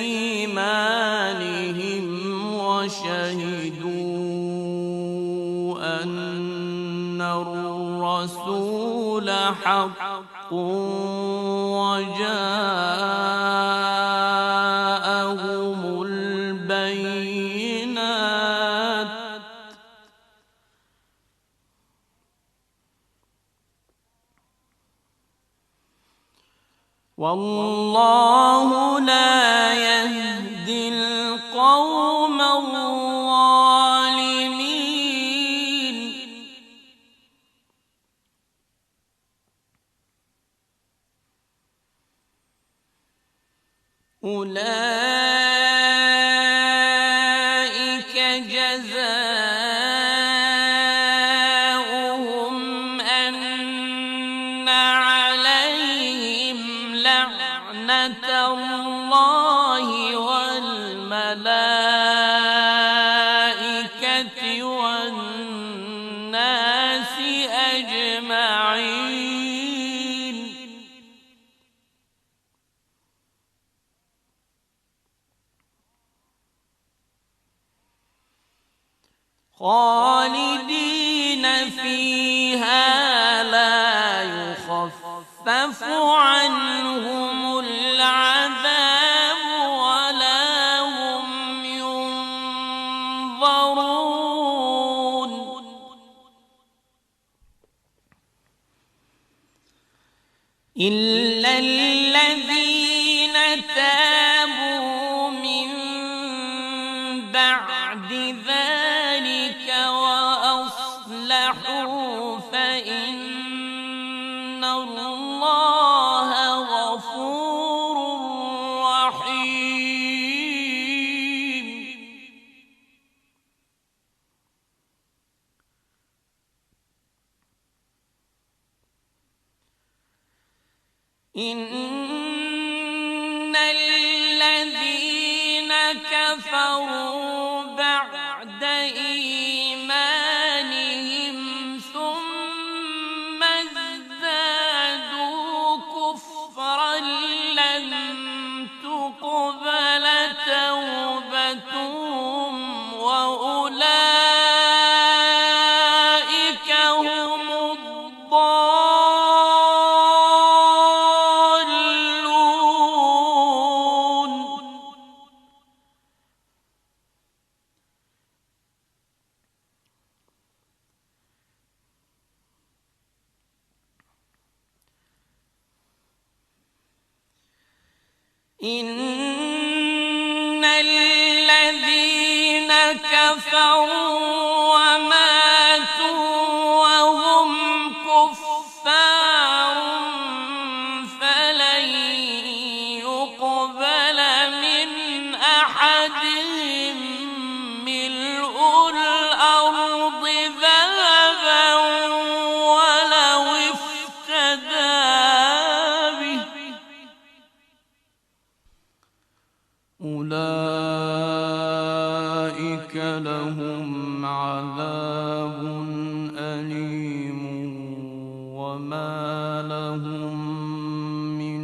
إيمانهم وشهدوا أن الرسول حق وجاءهم البينات والله لا يهدي القوم الظالمين أولئك جزاؤهم أن عليهم لعنة الله والملائكة والناس أجمعين خالدين فيها لا يخفف عنهم العذاب ولا هم ينظرون إلا الذين تابوا من بعد ذلك وأصلحوا فإن الله غفور رحيم إن الذين كفروا بعد إيمانهم ثم ازدادوا كفرا لن تقبل توبتهم وأولئك هم الضالون إن الذين كفروا وماتوا وهم كفار فلن يقبل من أحدهم ملء الأرض ذهبا ولو افتدى به أولئك لهم عذاب أليم وما لهم من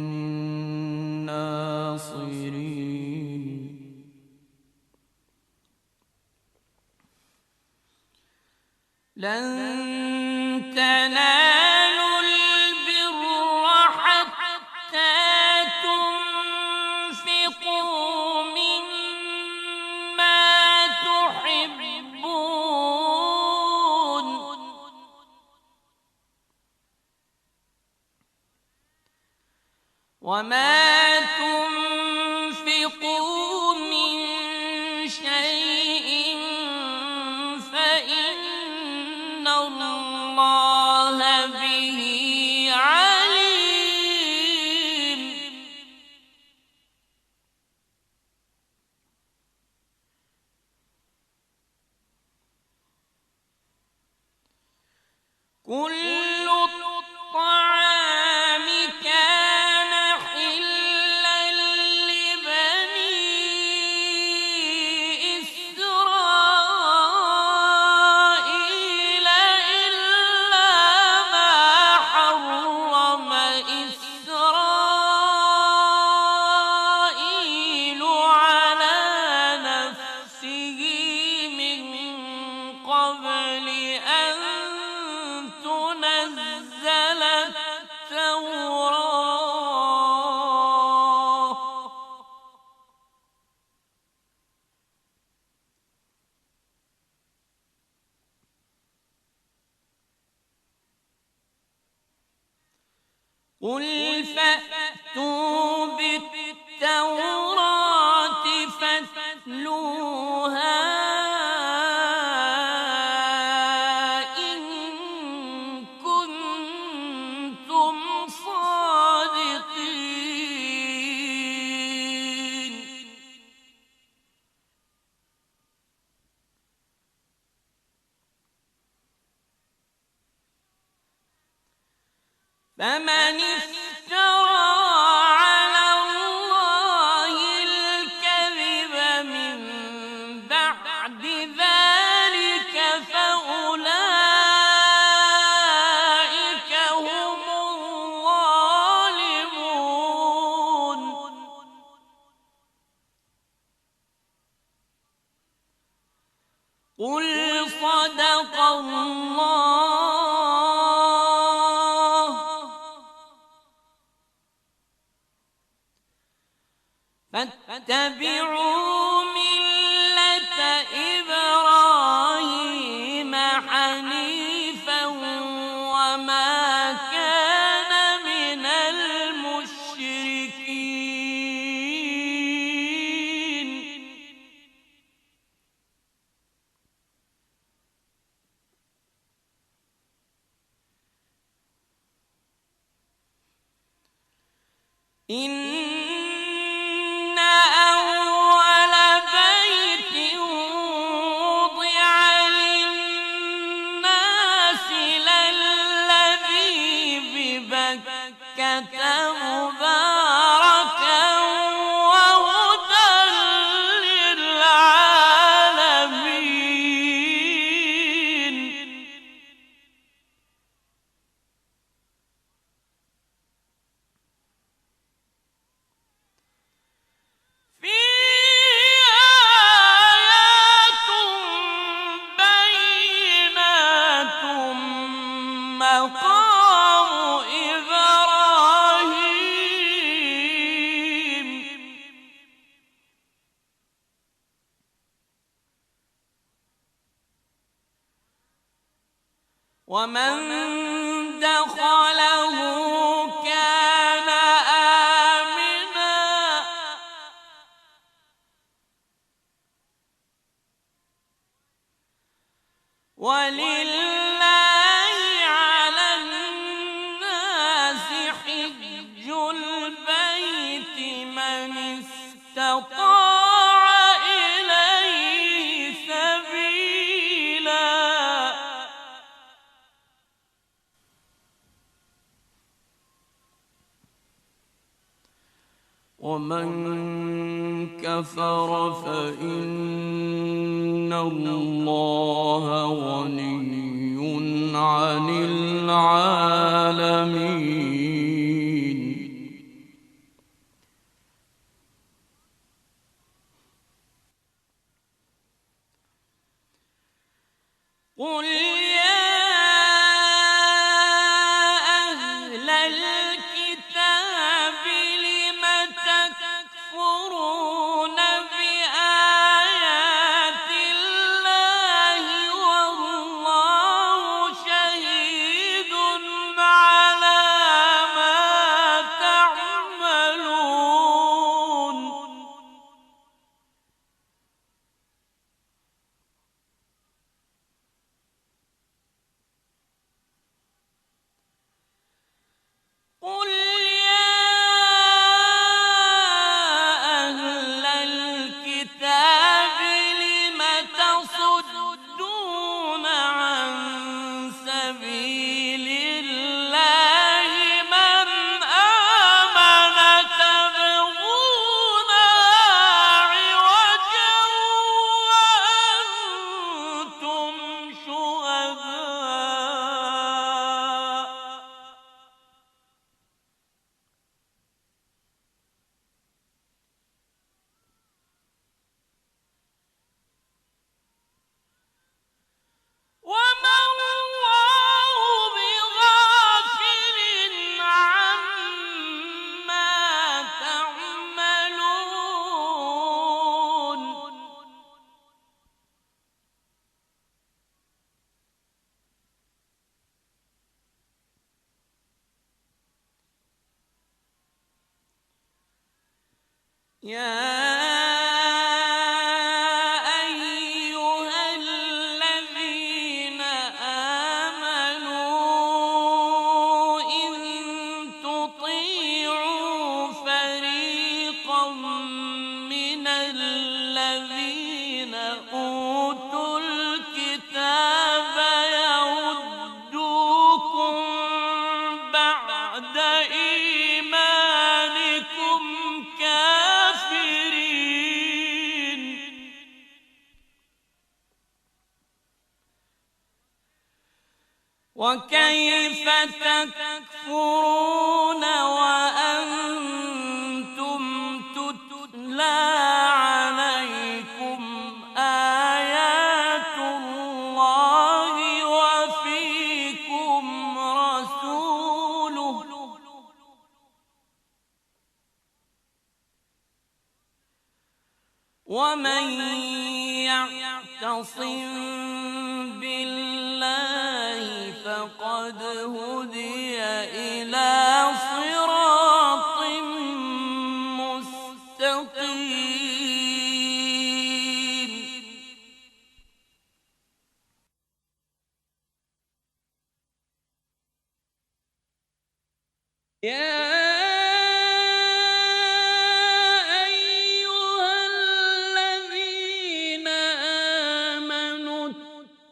ناصرين لن تنالوا البر حتى تنفقوا مما تحبون وما تنفقوا من شيء فإن الله به عليم كل الطعام كان حلا لبني إسرائيل إلا ما حرم إسرائيل على نفسه من قبل أن تنزل التوراة قل فأتوا بالتوراة فاتلوها إن كنتم صادقين فمن افترى على الله الكذب من بعد ذلك فأولئك هم الظالمون قل فاتبعوا ملة إبراهيم حنيفا وما كان من المشركين. إن أول بيت وضع للناس للذي ببكة مباركا وهدى للعالمين. فيه آيات بينات مقام إبراهيم. ومن دخله كان آمنا ولله على الناس حج البيت من استطاع إليه سبيلا. ومن كفر فإن الله غني عن العالمين. قل يا أهل الكتاب لم تكفرون بآيات الله والله شهيد على ما تعملون. قل يا أهل الكتاب لم تصدون عن سبيل الله من آمن تبغونها عوجا وأنتم شهداء. وما الله بغافل عما تعملون. يا أيها الذين آمنوا إن تطيعوا فريقا من الذين أوتوا الكتاب يردوكم بعد إيمانكم كافرين. وكيف تكفرون وأنتم تتلى عليكم آيات الله وفيكم رسوله ومن يعتصم بالله فقد هدي إلى صراط مستقيم.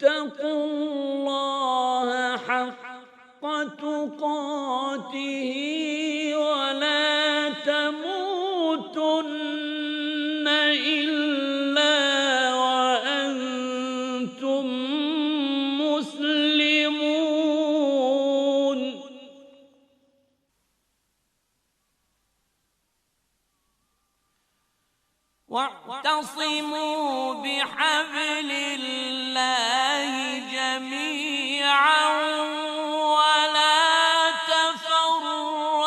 اتقوا الله حق تقاته ولا تموتن إلا وأنتم مسلمون. واعتصموا بحبل الله جميعا ولا تفرقوا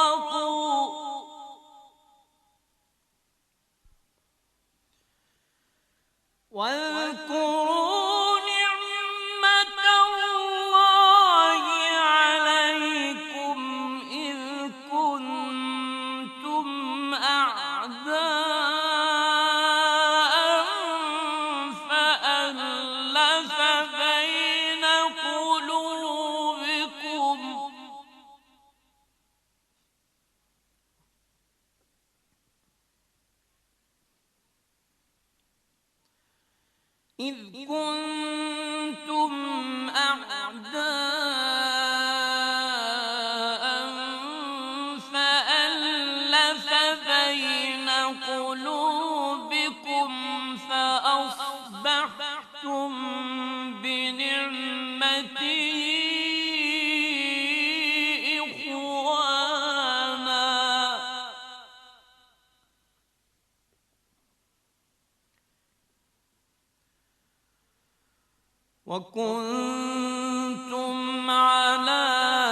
واذكروا نعمة الله عليكم إذ كنتم أعداء فألف بين قلوبكم فأصبحتم بنعمته إخوانا وكنتم على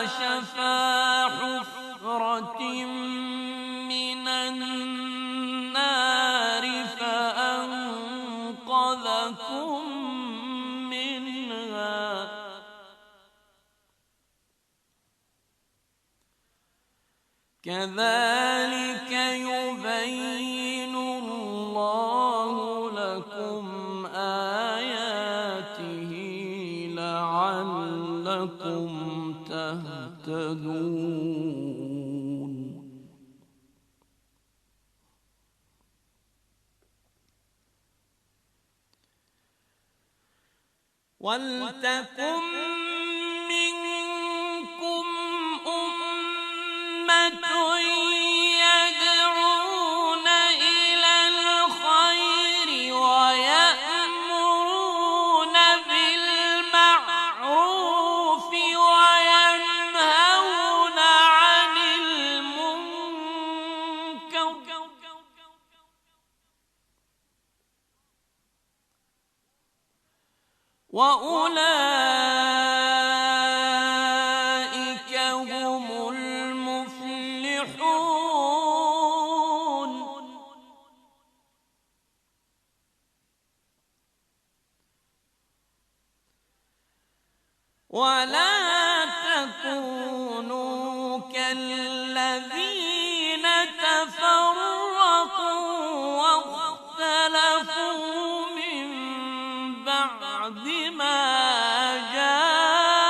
شفا حفرة من النار فأنقذكم منها كذلك يبين الله لكم آياته لعلكم تهتدون. ولتكن منكم أمة يدعون إلى الخير ويأمرون بالمعروف وينهون عن المنكر وأولئك هم المفلحون. ولا تكونوا كالذين تفرقوا واختلفوا من بعد ما جاءهم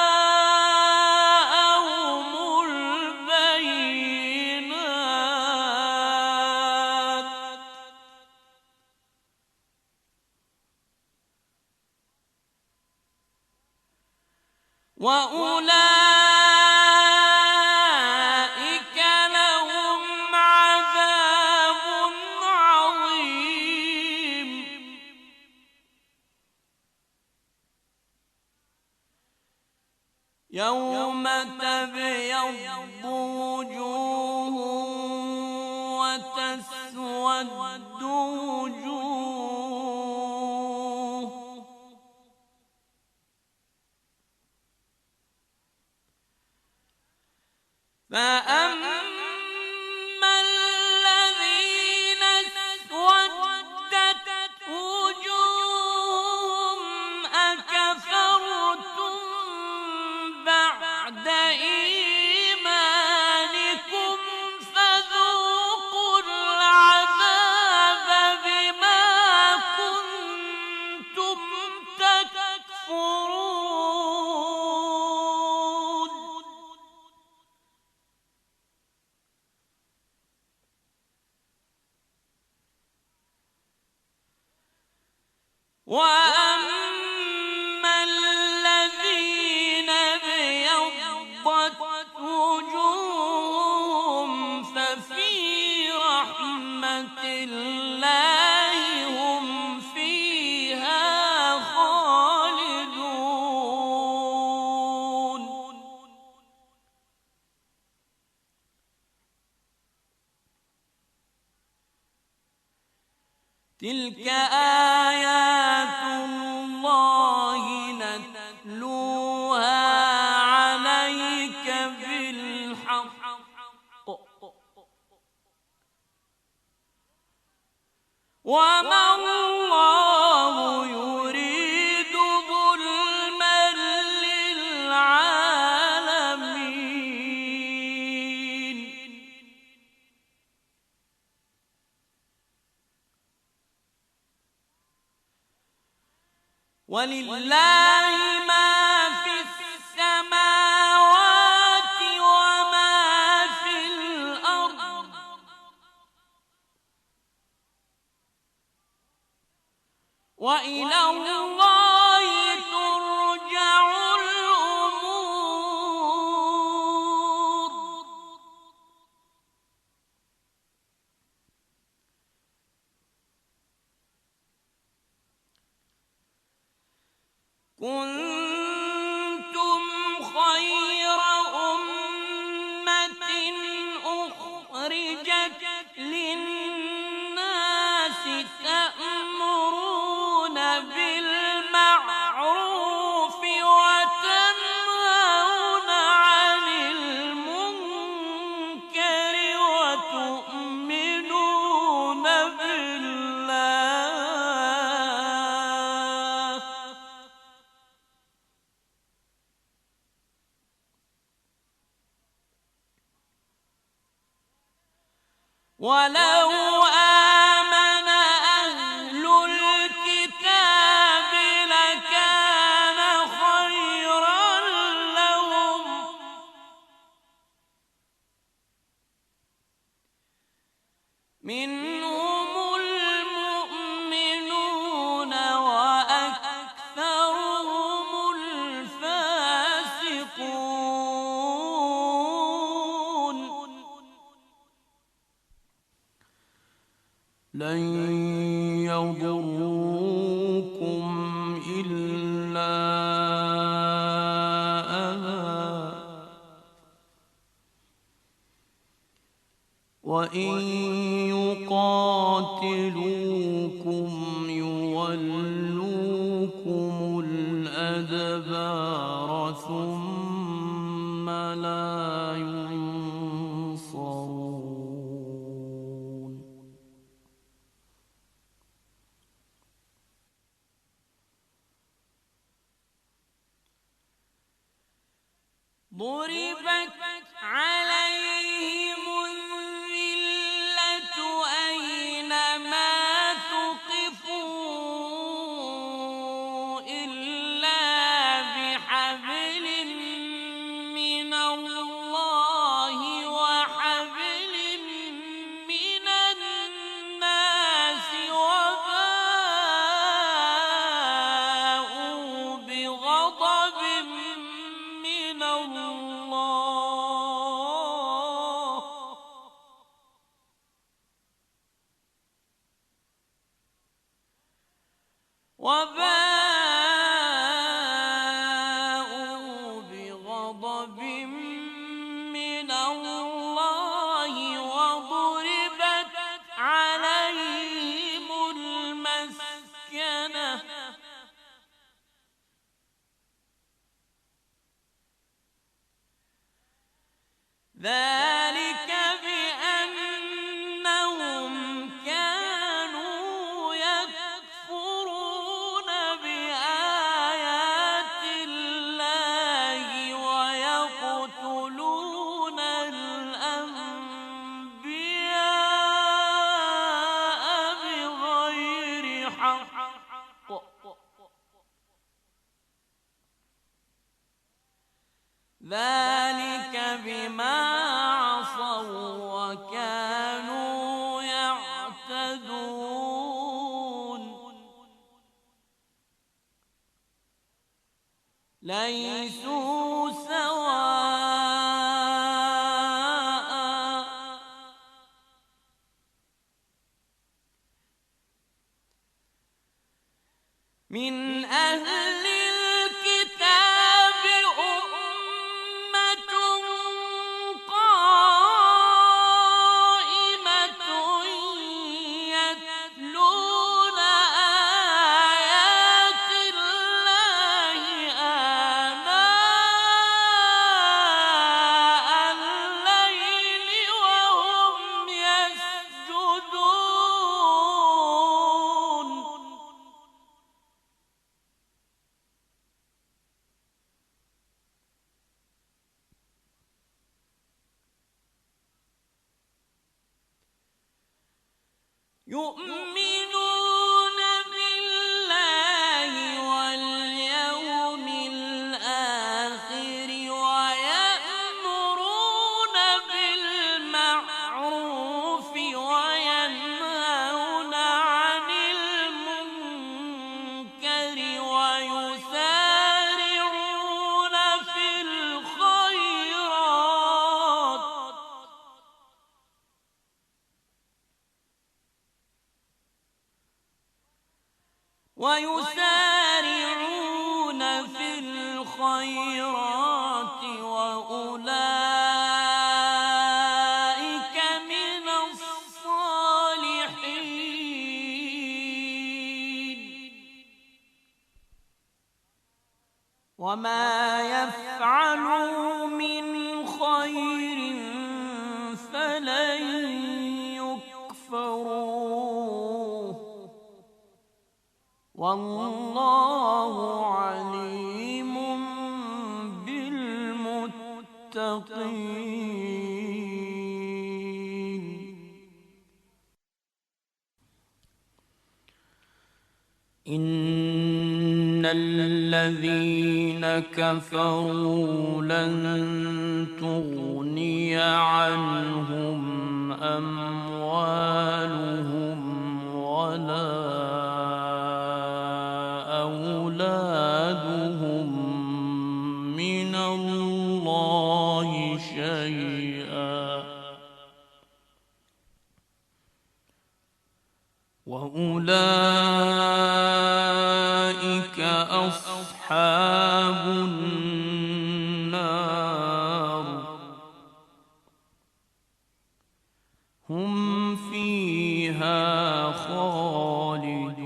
البينات وأولئك لهم عذاب عظيم. يوم تبيض وجوه وتسود وجوه فأما الذين اسودت تلك آيات الله نتلوها عليك بالحق وما الله يريد ظلما للعالمين ولله ما في السماوات وما في الأرض وإلى الله ترجع الأمور كنتم خير أمة أخرجت للناس تأمرون بالمعروف وتنهون عن المنكر وتؤمنون بالله ولو آمن أهل الكتاب لكان خيرا لهم منهم المؤمنون وأكثرهم الفاسقون لن يضروكم إلا أذى وإن يقاتلوكم يولوكم الأدبار ثم لا ينصرون ضربت عليهم الذلة أينما ثقفوا إلا بحبل من الله وحبل من الناس وباءوا بغضب من الله وضربت عليهم المسكنة ذلك بأنهم كانوا يكفرون بآيات الله ويقتلون الأنبياء بغير حق ذلك بما عصوا وكانوا يعتدون ليسوا سواء من أهل الكتاب أمة قائمة يتلون يؤمنون بالله واليوم الآخر ويأمرون بالمعروف وينهون عن المنكر ويسارعون في الخيرات وأولئك من الصالحين وما يفعلوا من خير فلن يكفروه والله عليم بالمتقين. إن الذين كفروا لن تغني عنهم أموالهم ولا أولادهم من الله شيئا وأولئك أصحاب النار هم فيها خالدون.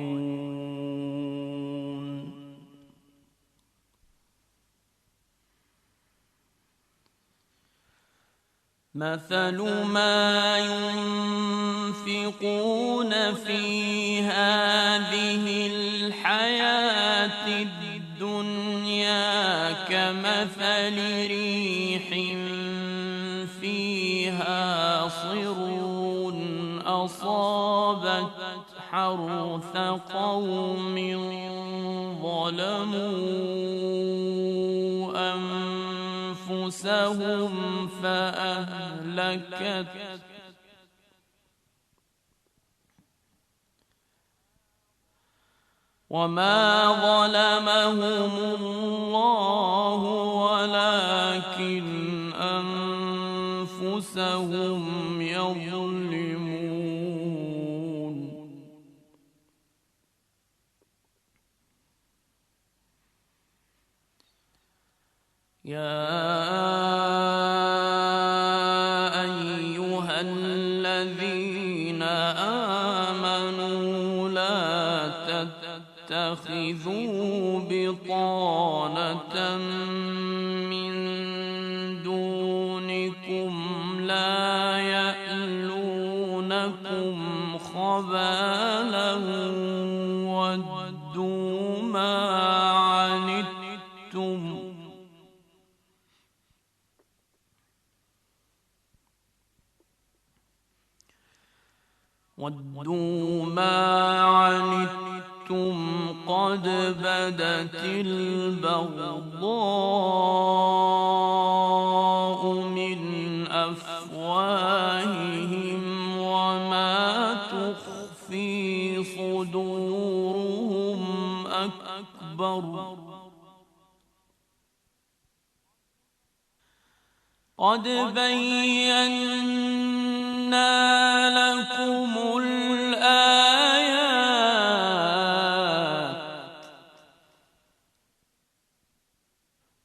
مثل ما ينفقون في هذه الحياة الدنيا كمثل ريح فيها صر أصابت حرث قوم ظلموا أنفسهم فأهلكت وما ظلمهم الله ولكن أنفسهم يظلمون. يا أيها الذين آمنوا لا تتخذوا بطانة من دونكم لا يألونكم خبالا ودوا ما عنتم قد بدت البغضاء من أفواههم وما تخفي صدورهم أكبر قد بينا لكم الآيات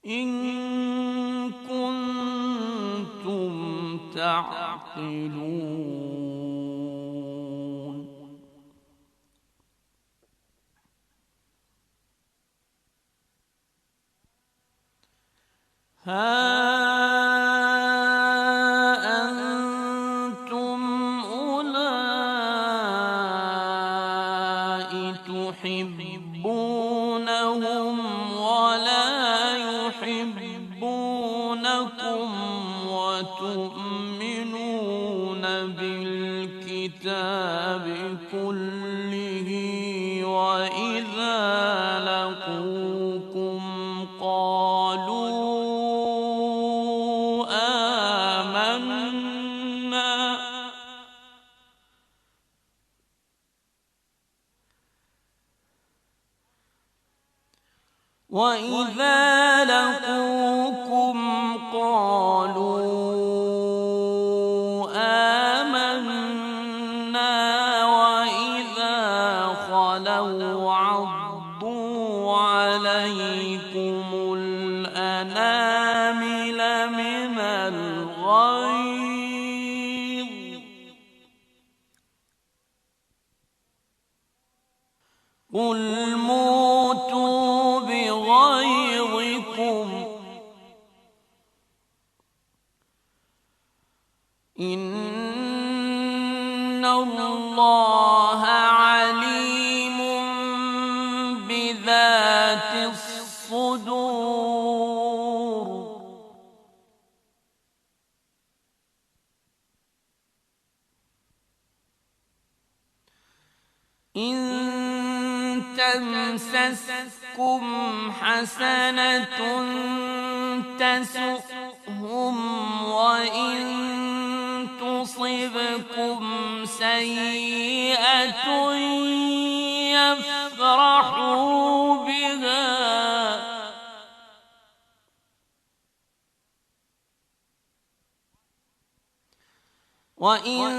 إن كنتم تعقلون. تحبونهم ولا يحبونكم وتؤمنون بالله الكتاب كله وإذا لقوكم قالوا آمنا وإذا لقوكم قالوا آمنا وإذا خلوا عضوا عليكم الأنامل من الغيظ قل موتوا بغيظكم إن الله عليم بذات الصدور إن تمسسكم حسنة تسؤهم وإن تصبكم سيئة يفرحوا بها وإن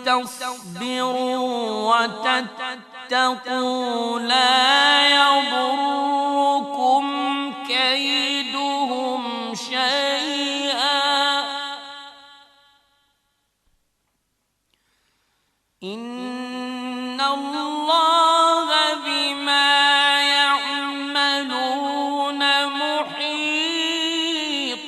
تصبروا وتتقوا لا يضركم كيدهم شيئا إن الله بما يعملون محيط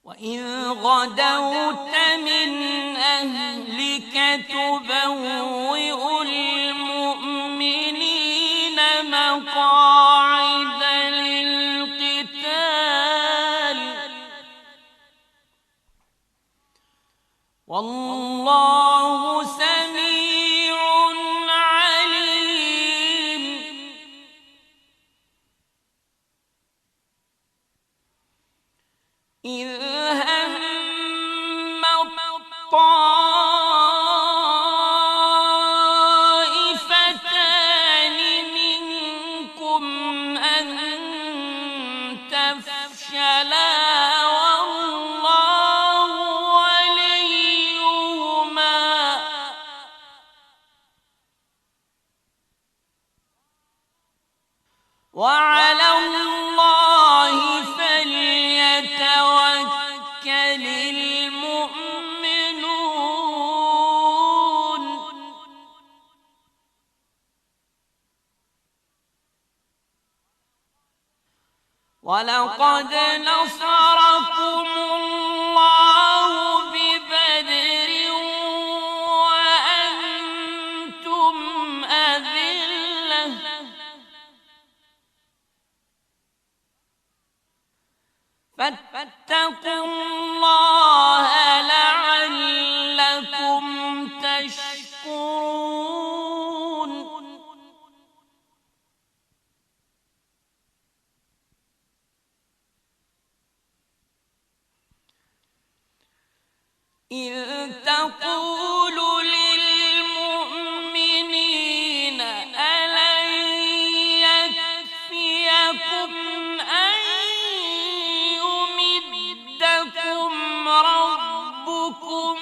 وإذ غدوت من أهلك تبوئ المؤمنين مقاعد للقتال والله سميع عليم إذ هم الطائفتان منكم أن تفشلا والله وليهما وعلى الله فليتوكل المؤمنون ولقد نصركم الله ببدر وأنتم أذلة فاتقوا الله لعلكم تشكرون إذ تقول للمؤمنين ألن يكفيكم أن يمدكم ربكم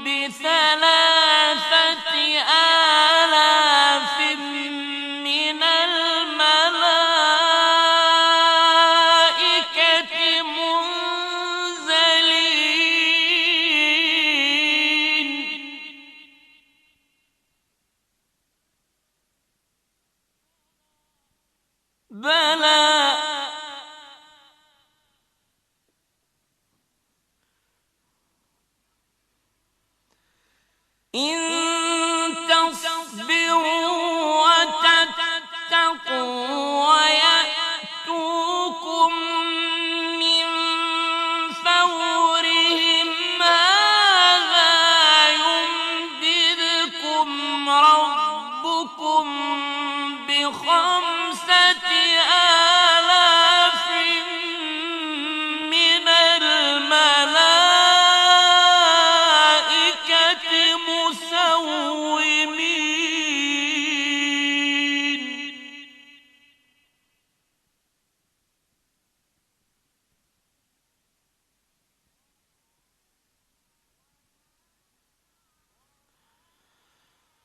بثلاثة آلاف من الملائكة منزلين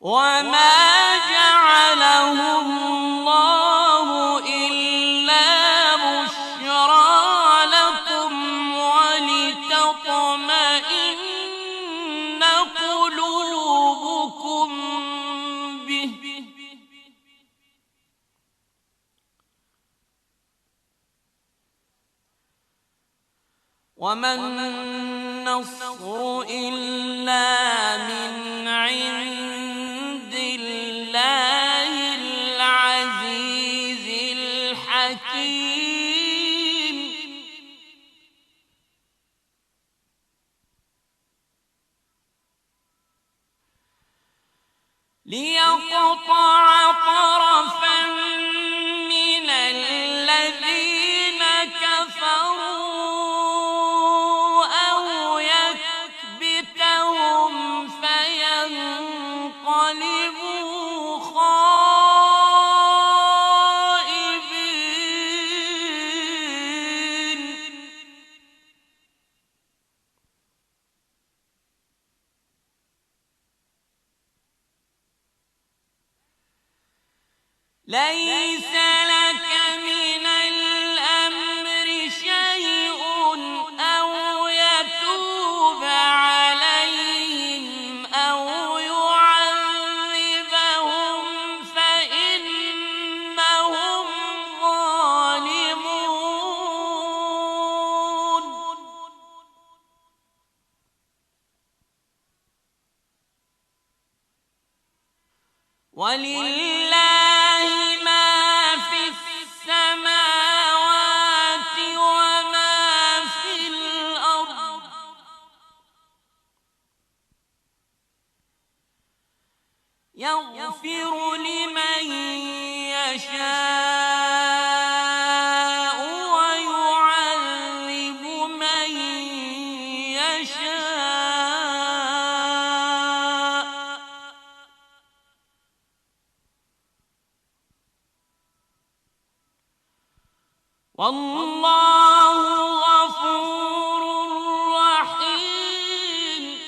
وما جعله الله إلا بشرى لكم ولتطمئن قلوبكم به وما النصر إلا من عند الله العزيز الحكيم ليقطع طرفا من الذين كفروا أو يكبتهم فينقلبوا خائبين ليس لك من الأمر شيء أو يتوب عليهم أو يعذبهم فإنهم ظالمون ولله ما في السماوات وما في الأرض يغفر لمن يشاء ويعذب من يشاء والله غفور رحيم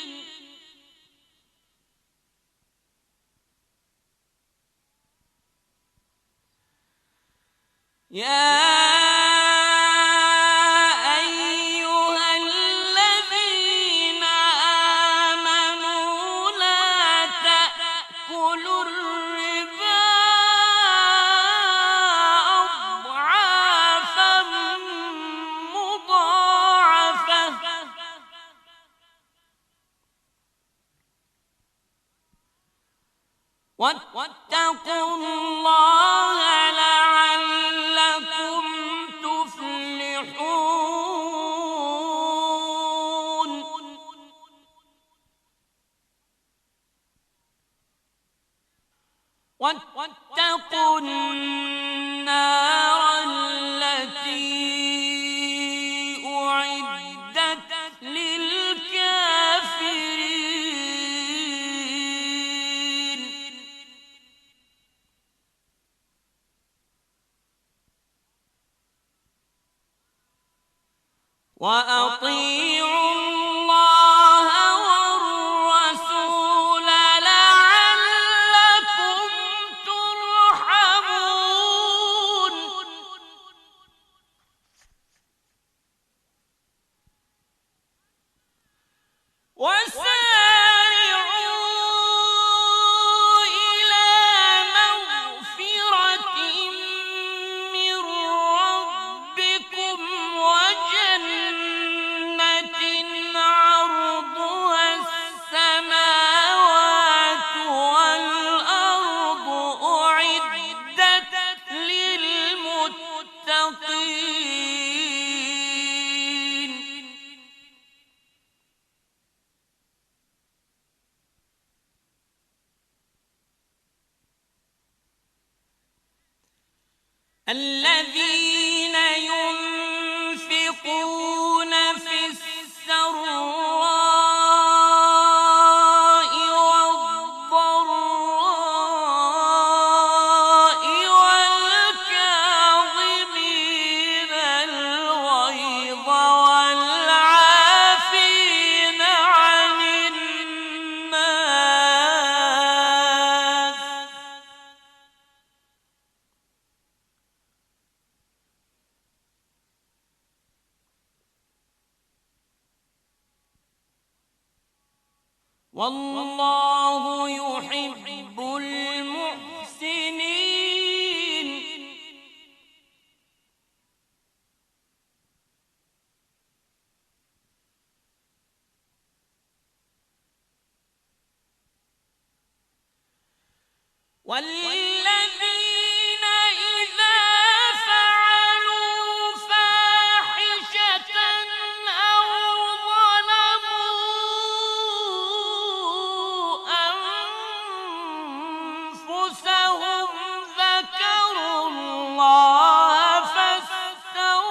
يا أيها الذين آمنوا لا تأكلوا الربا أضعافا مضاعفة واتقوا الله لعلكم تفلحون واتقوا النار التي أعدت للكافرين وأطيعوا الله والرسول لعلكم ترحمون وسارعوا إلى مغفرة من ربكم وجنة عرضها السماوات والأرض أعدت للمتقين الذين ينفقون في السراء والضراء والكاظمين الغيظ والعافين عن الناس والله يحب المحسنين. والذين إذا فعلوا فاحشة أو ظلموا أنفسهم ذكروا الله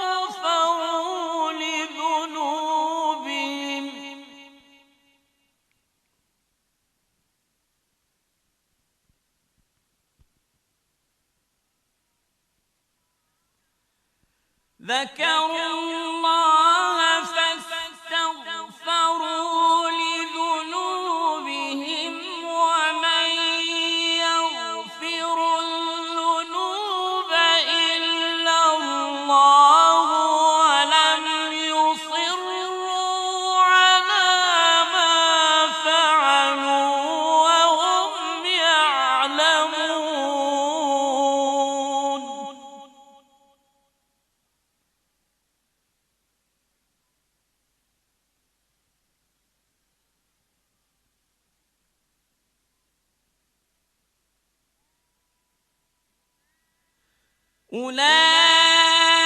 فاستغفروا لذنوبهم ومن يغفر الذنوب إلا الله ولم يصروا على ما فعلوا وهم يعلمون.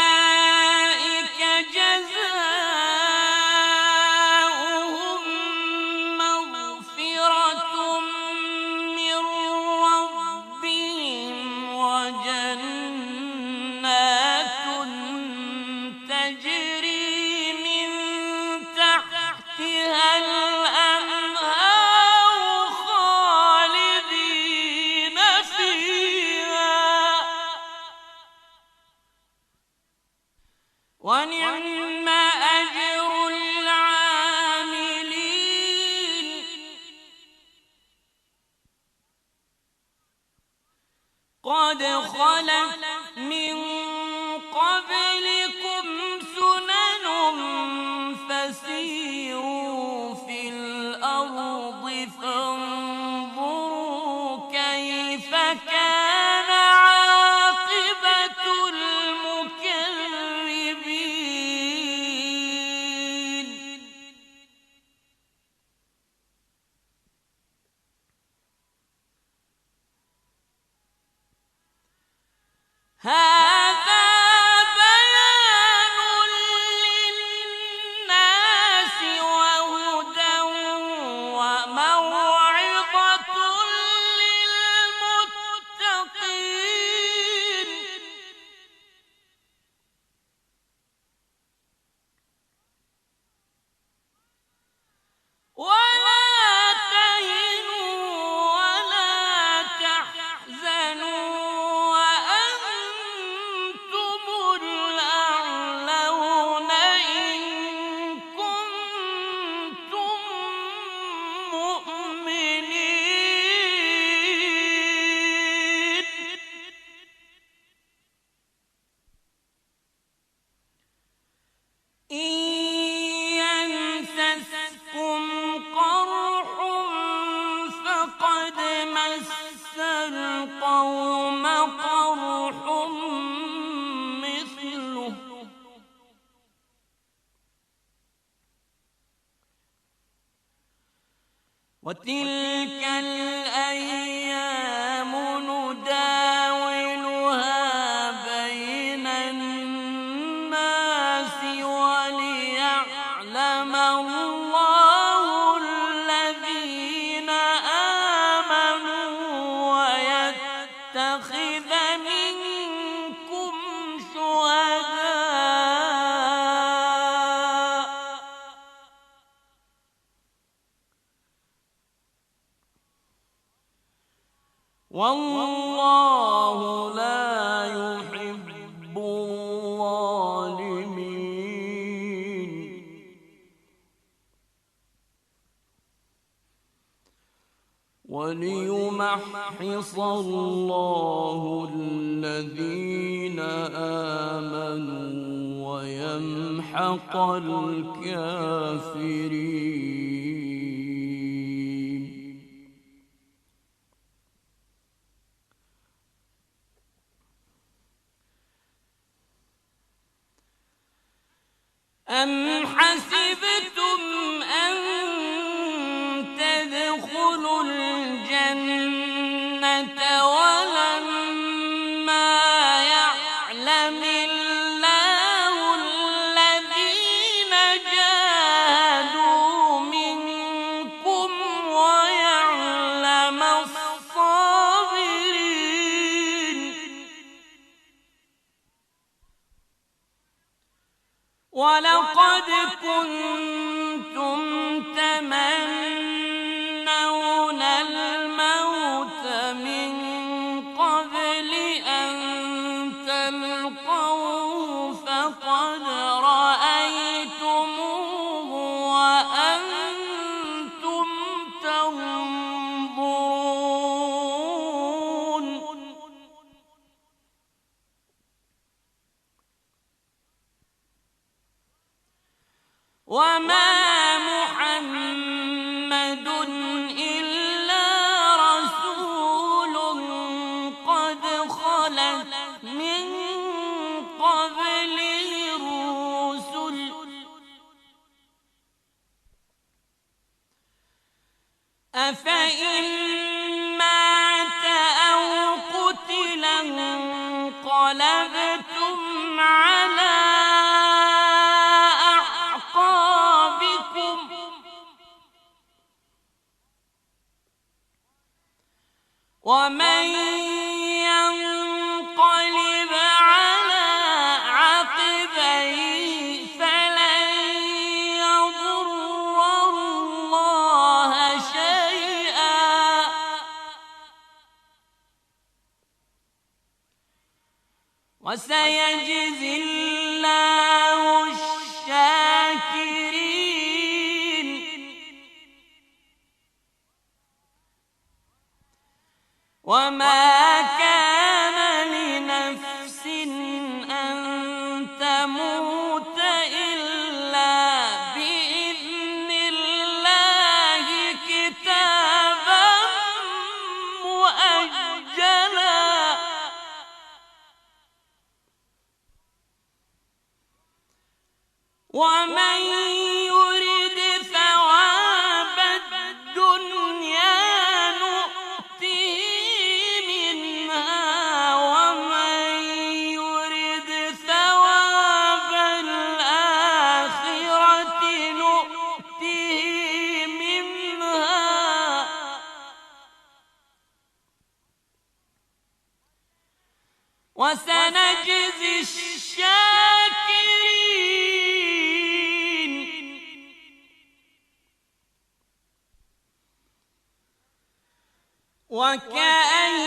أولئك جزاؤهم مغفرة من ربهم وجنات تجري من تحتها الأنهار خالدين فيها ونعم أجر العاملين. قد خلت من قبلكم سنن فسيروا في الأرض فانظروا كيف كان عاقبة المكذبين. هذا بيان للناس وهدى وموعظة للمتقين. ولا تهنوا ولا تحزنوا وأنتم الأعلون إن كنتم مؤمنين. إن يمسسكم قرح فقد مس القوم قرح مثله وتلك الأيام نداولها بين الناس وليعلم الله الذين آمنوا ويتخذ منكم شهداء والله لا يحب الظالمين. وليمحص الله الذين آمنوا ويمحق الكافرين. أم حسبتم أن تدخلوا الجنة ولما يعلم الله الذين جاهدوا منكم ويعلم الصابرين ولقد كنتم تمنون الموت من قبل أن تلقوه فقد رأيتموه وأنتم تنظرون وما محمد إلا رسول قد خلت من قبله الرسل أفإن مات أو قتل انقلبتم على ومن ينقلب على عقبيه فلن يضر الله شيئا وسيجزي الله الشاكرين وما كان لنفس أن تموت إلا بإذن الله كتابا مؤجلا ومن يرد ثواب الدنيا نؤته منها ومن يرد ثواب الآخرة نؤته منها وسنجزي الشاكرين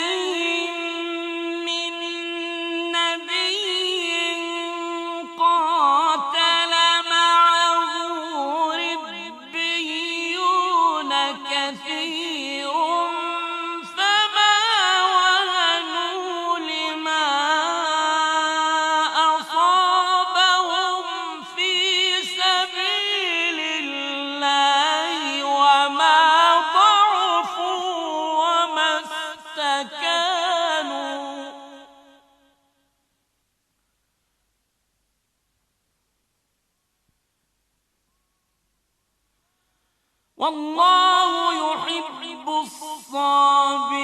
وكأين من نبي قاتل معه ربيون كثير فما وهنوا لما أصابهم في سبيل الله وما ضعفوا وما استكانوا والله يحب الصابرين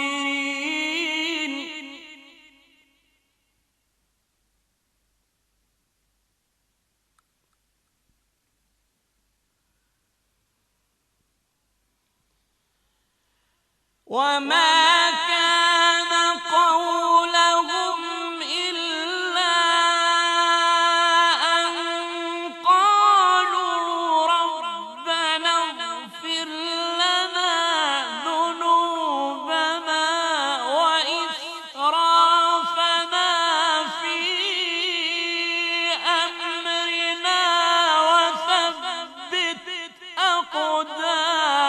وما كان قولهم إلا أن قالوا ربنا اغفر لنا ذنوبنا وإسرافنا في أمرنا وثبت أقدامنا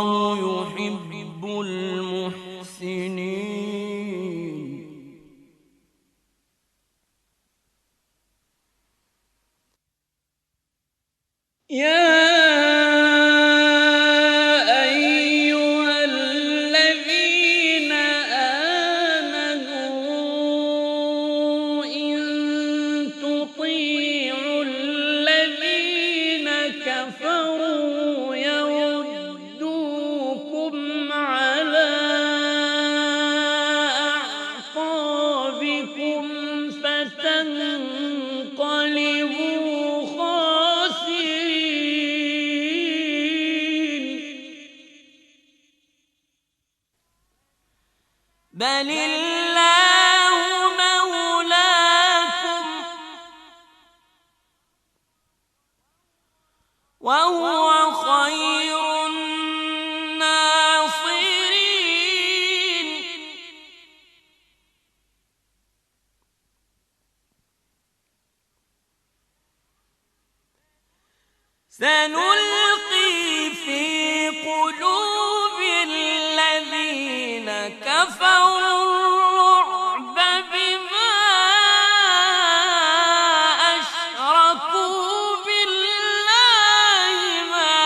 والله يحب المحسنين. بل الله مولاكم وهو خير الناصرين. سنلقي في قلوب الذين كفروا الرعب بما أشركوا بالله ما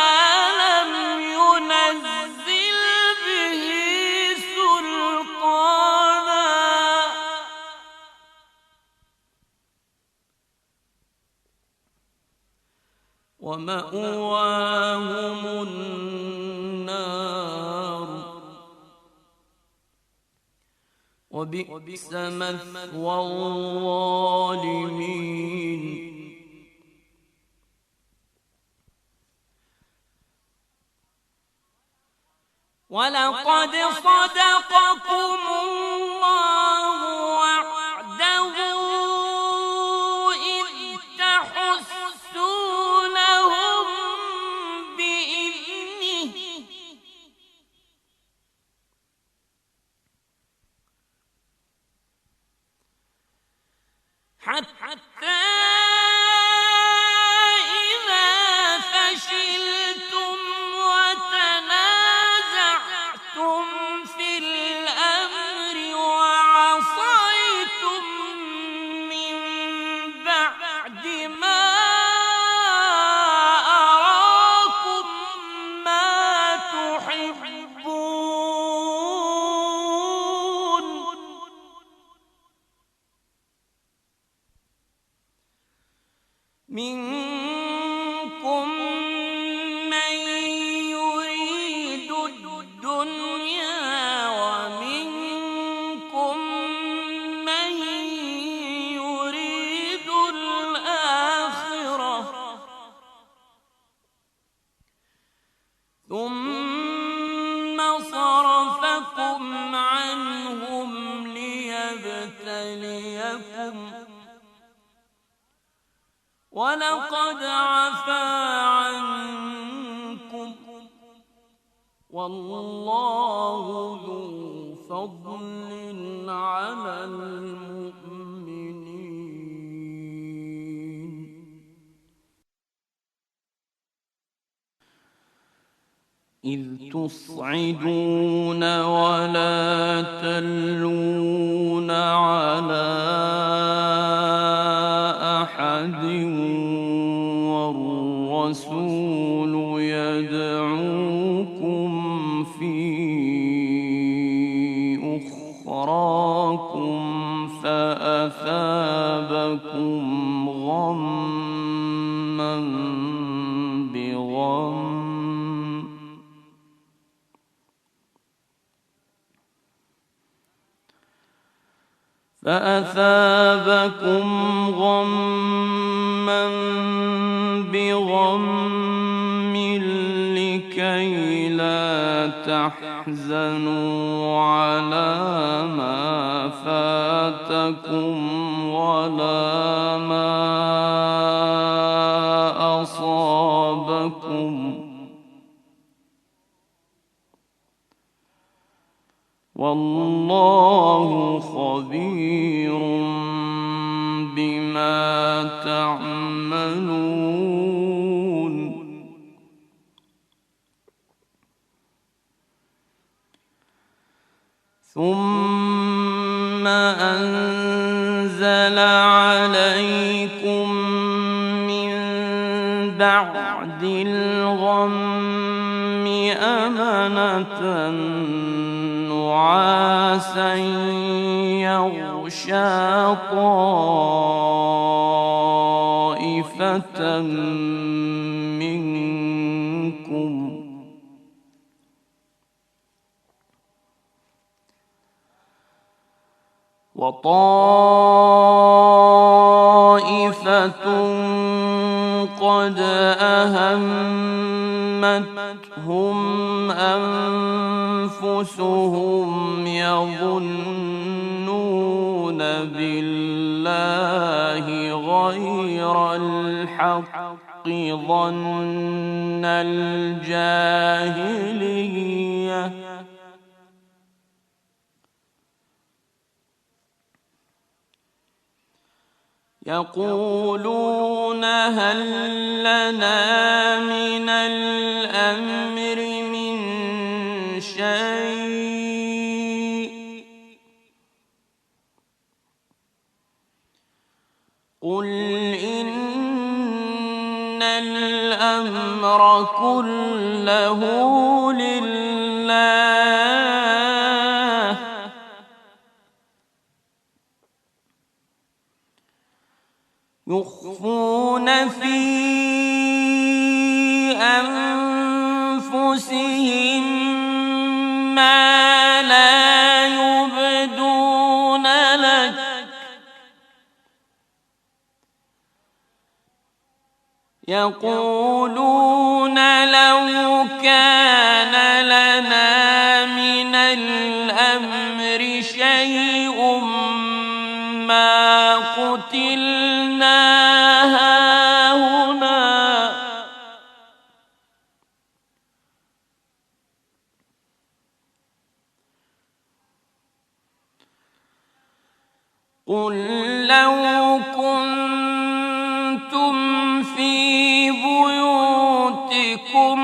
لم ينزل به سلطانا ومأواهم النار وبئس مثوى الظالمين. ولقد صدقكم الله وعده إذ تحسونهم بإذنه حتى إذا فشلتم وتنازعتم في الأمر وعصيتم من بعد ما أراكم ما تحبون منكم من يريد الدنيا ومنكم من يريد الآخرة ثم صرفكم عنهم ليبتليكم ولقد عفا عنكم والله ذو فضل على المؤمنين. إذ تصعدون ولا تلون على أحد والرسول يدعوكم في أخراكم فأثابكم غمًّا بغم لكي لا تحزنوا على ما فاتكم ولا ما أصابكم والله خبير بما تعملون. ثم أنزل عليكم من بعد الغم أمنة نعاسا يغشى طائفة منكم وطائفة قد أهمتهم أنفسهم يظنون بالله غير الحق ظن الجاهلية يقولون هل لنا من الأمر من شيء قل إن الأمر كله لله يخفون في أنفسهم ما لا يبدون لك يقولون لو كان لنا من الأمر شيء ما قتلنا هاهنا قل لو كنتم في بيوتكم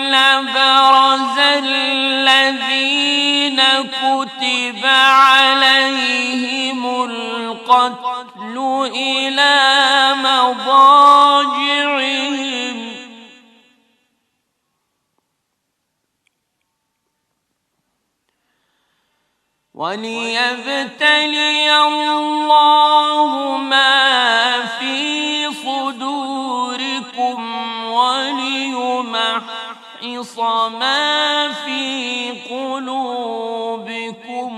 لبرز الذين كتب عليهم القتل إلى مضاجعهم وليبتلي الله ما في صدوركم وليمحص ما في قلوبكم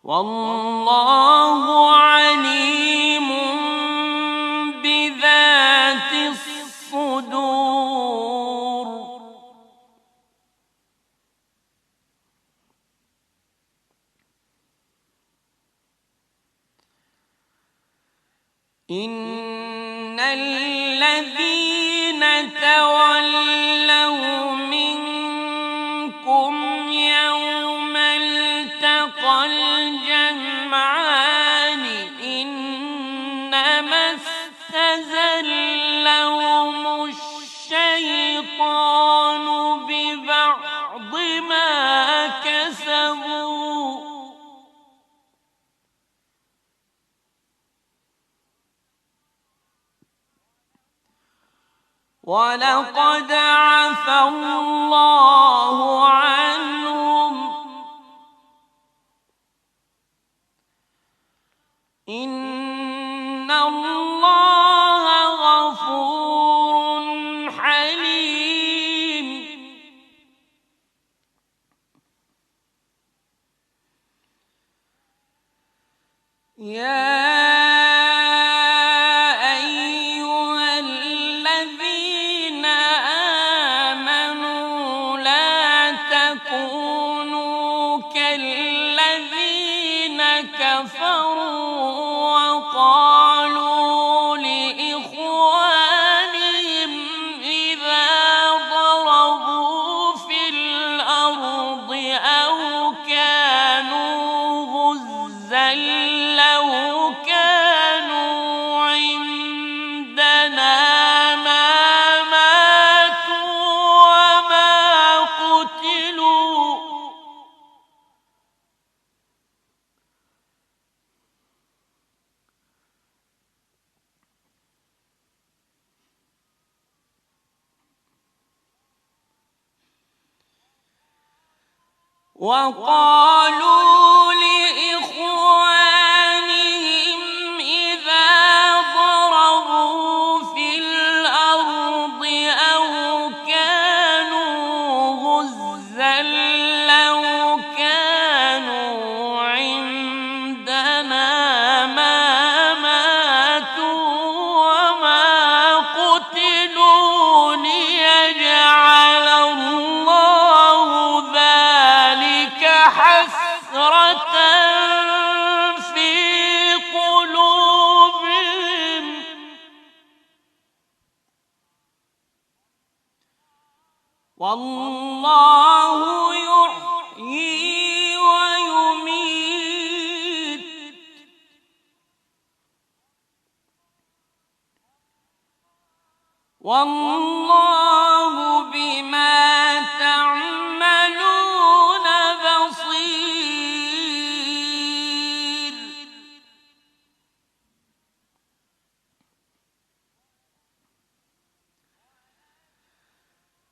والله عليم بذات الصدور إن الذين تولوا منكم يوم التقى الجمعان إنما استزلهم الشيطان ببعض ما كسبوا ولقد عفا الله عنهم إن الله غفور حليم يا وقالوا لإخوانهم إذا ضربوا في الأرض أو كانوا غزا لو وقالوا لإخوانهم إذا ضربوا في الأرض أو كانوا غزا لو كانوا عندنا ما ماتوا وما قتلوا ليجعل الله ذلك حسرة في قلوبهم والله يحيي ويميت والله بما تعملون بصير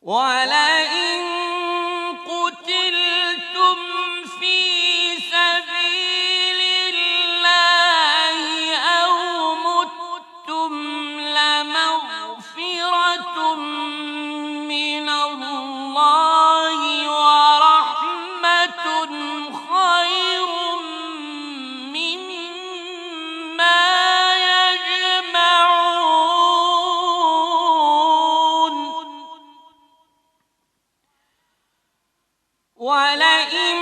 ولئن قتلتم في سبيل الله أو متم لمغفرة من الله ورحمة خير مما يجمعون ولئن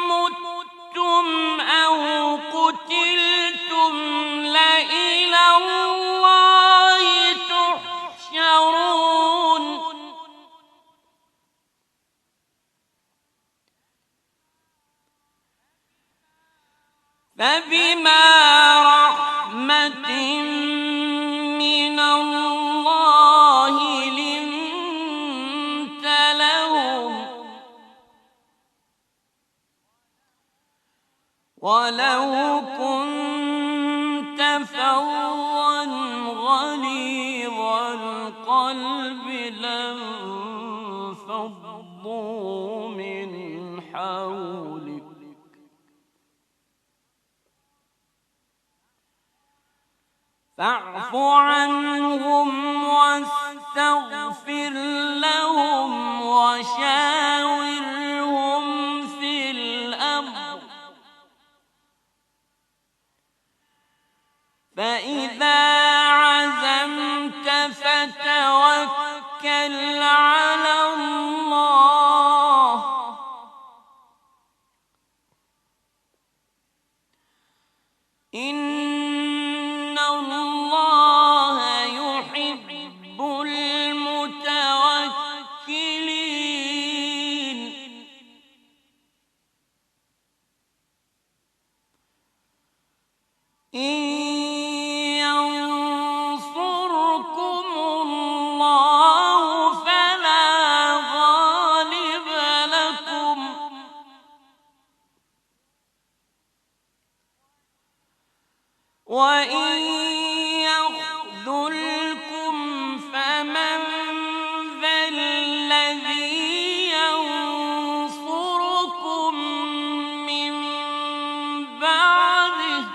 متم أو قتلتم لإلى الله تحشرون فبما رحمة من الله لنت لهم ولو كنت فظا غليظ القلب لانفضوا من حولك فاعف عنهم واستغفر لهم وشاورهم في الأمر فإذا عزمت فتوكل على الله إن الله يحب المتوكلين إن ينصركم الله فلا غالب لكم وإن يخذلكم فمن ذا الذي ينصركم من بعده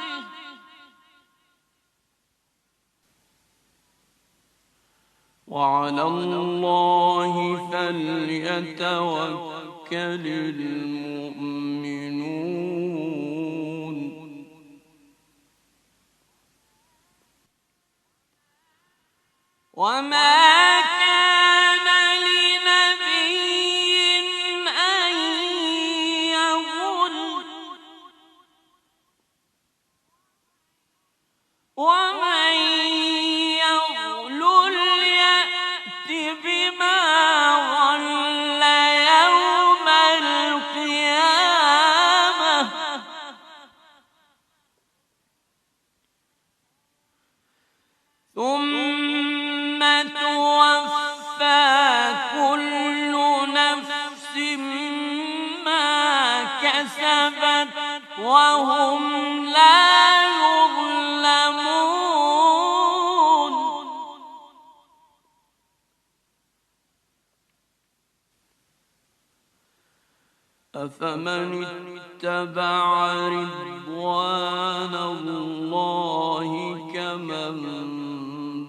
وعلى الله فليتوكل المؤمنون وما كان لنبي أن يغل ومن يغلل يأت بما غل يوم القيامة ثم توفى كل نفس ما كسبت وهم لا يظلمون أفمن اتبع رضوان الله كمن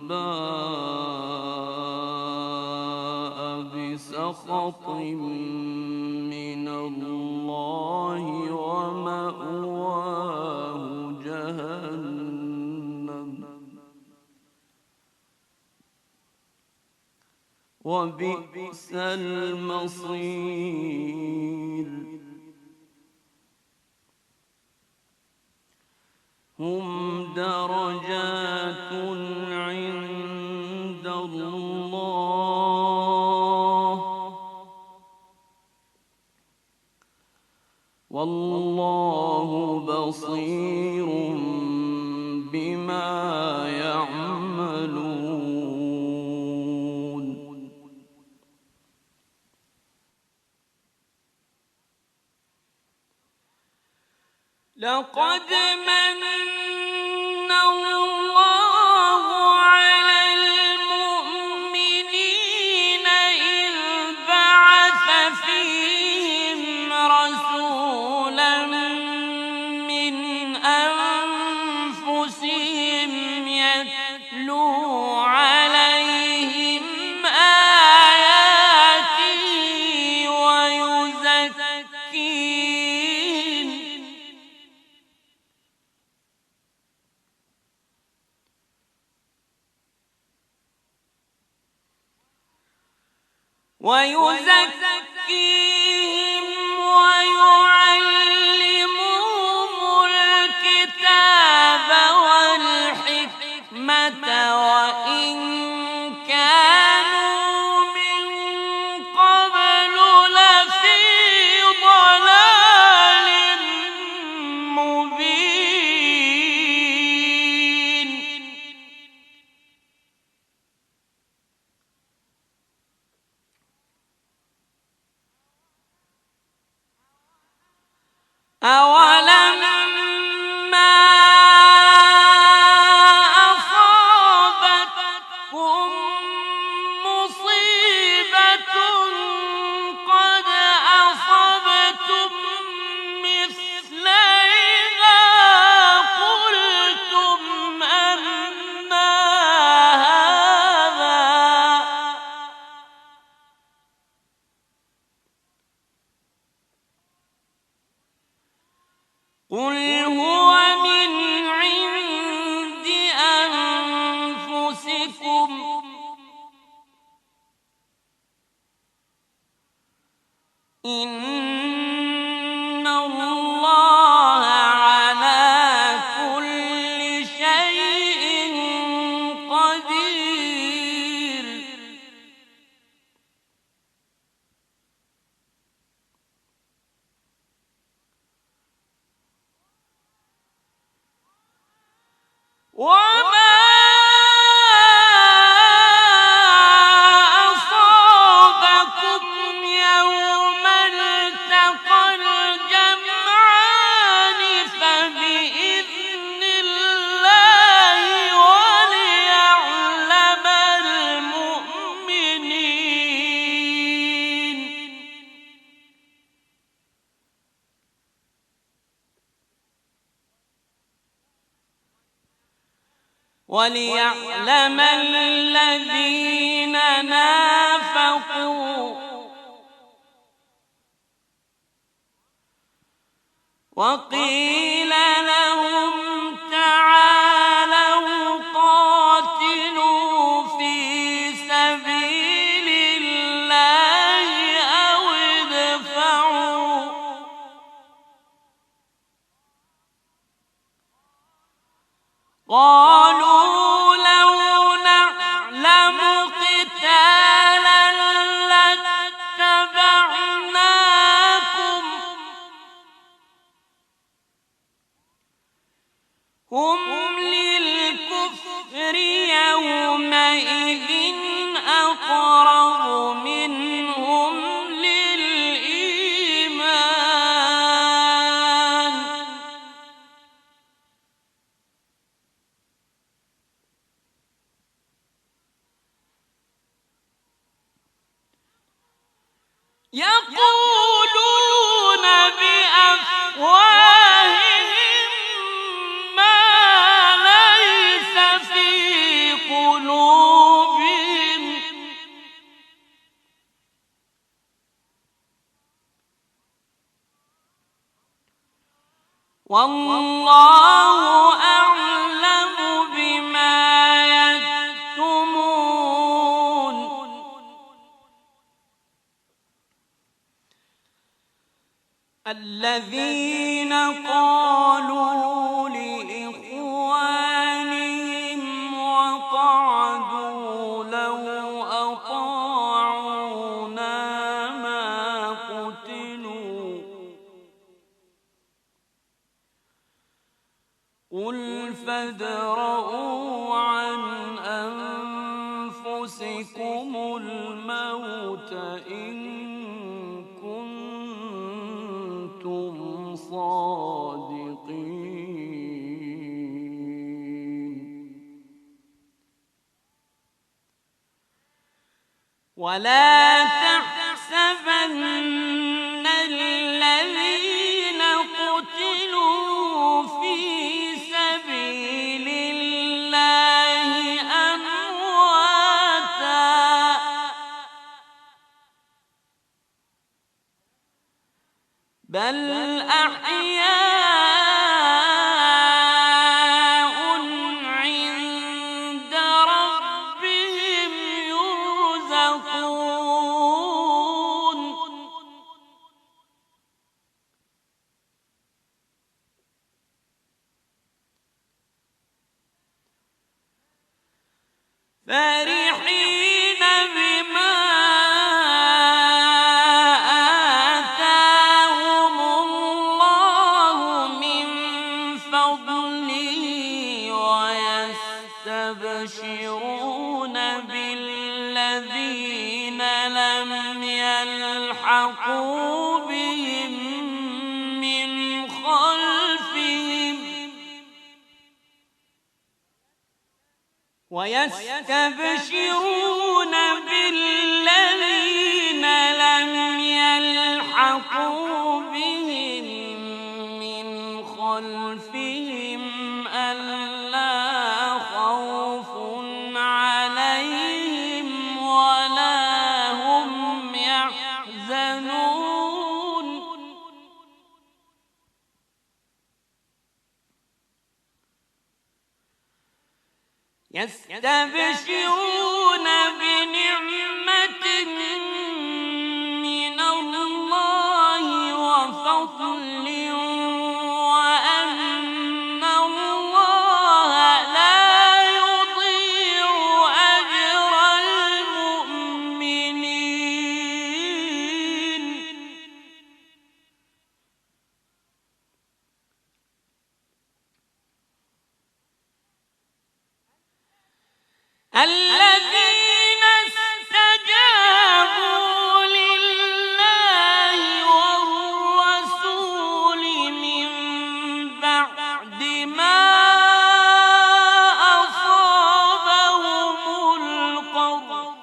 باء بسخط من الله ومأواه جهنم وبئس المصير هم درجات عند الله والله بصير بما يعملون لقد من الله على المؤمنين إذ بعث فيهم رسولا من أنفسهم يتلو عليهم آياته ويزكيهم ويعلمهم الكتاب والحكمة وإن كانوا من قبل لفي ضلال مبين أولما أصابتكم مصيبة قد أصبتم مثليها قلتم أنى هذا قل هو من عند أنفسكم إن الله على كل شيء قدير وما أصابكم يوم التقى الجمعان فبإذن الله وليعلم المؤمنين وليعلم الذين نافقوا وقيل لهم تعالوا قاتلوا في سبيل الله أو ادفعوا قالوا لو نعلم قتالا لاتبعناكم هم للكفر يومئذ أقرب منهم للإيمان يقولون والله أعلم بما يكتمون الذين قالوا لإخوانهم وقعدوا لو أطاعونا ما قتلوا قل فادرءوا عن أنفسكم الموت إن كنتم صادقين ولا تحسبن الذين قتلوا في سبيل الله أمواتا بل أحياء عند ربهم يرزقون فرحين بما آتاهم الله من فضله ويستبشرون بالذين لم يلحقوا بهم من خلفهم ويستبشرون بالذين لم يلحقوا بهم من خلفهم ألا خوف عليهم ولا هم يحزنون يستبشرون بنعمة من الله وفضل وأن الله لا يضيع أجر المؤمنين الذين استجابوا لله والرسول من بعد ما أصابهم القرح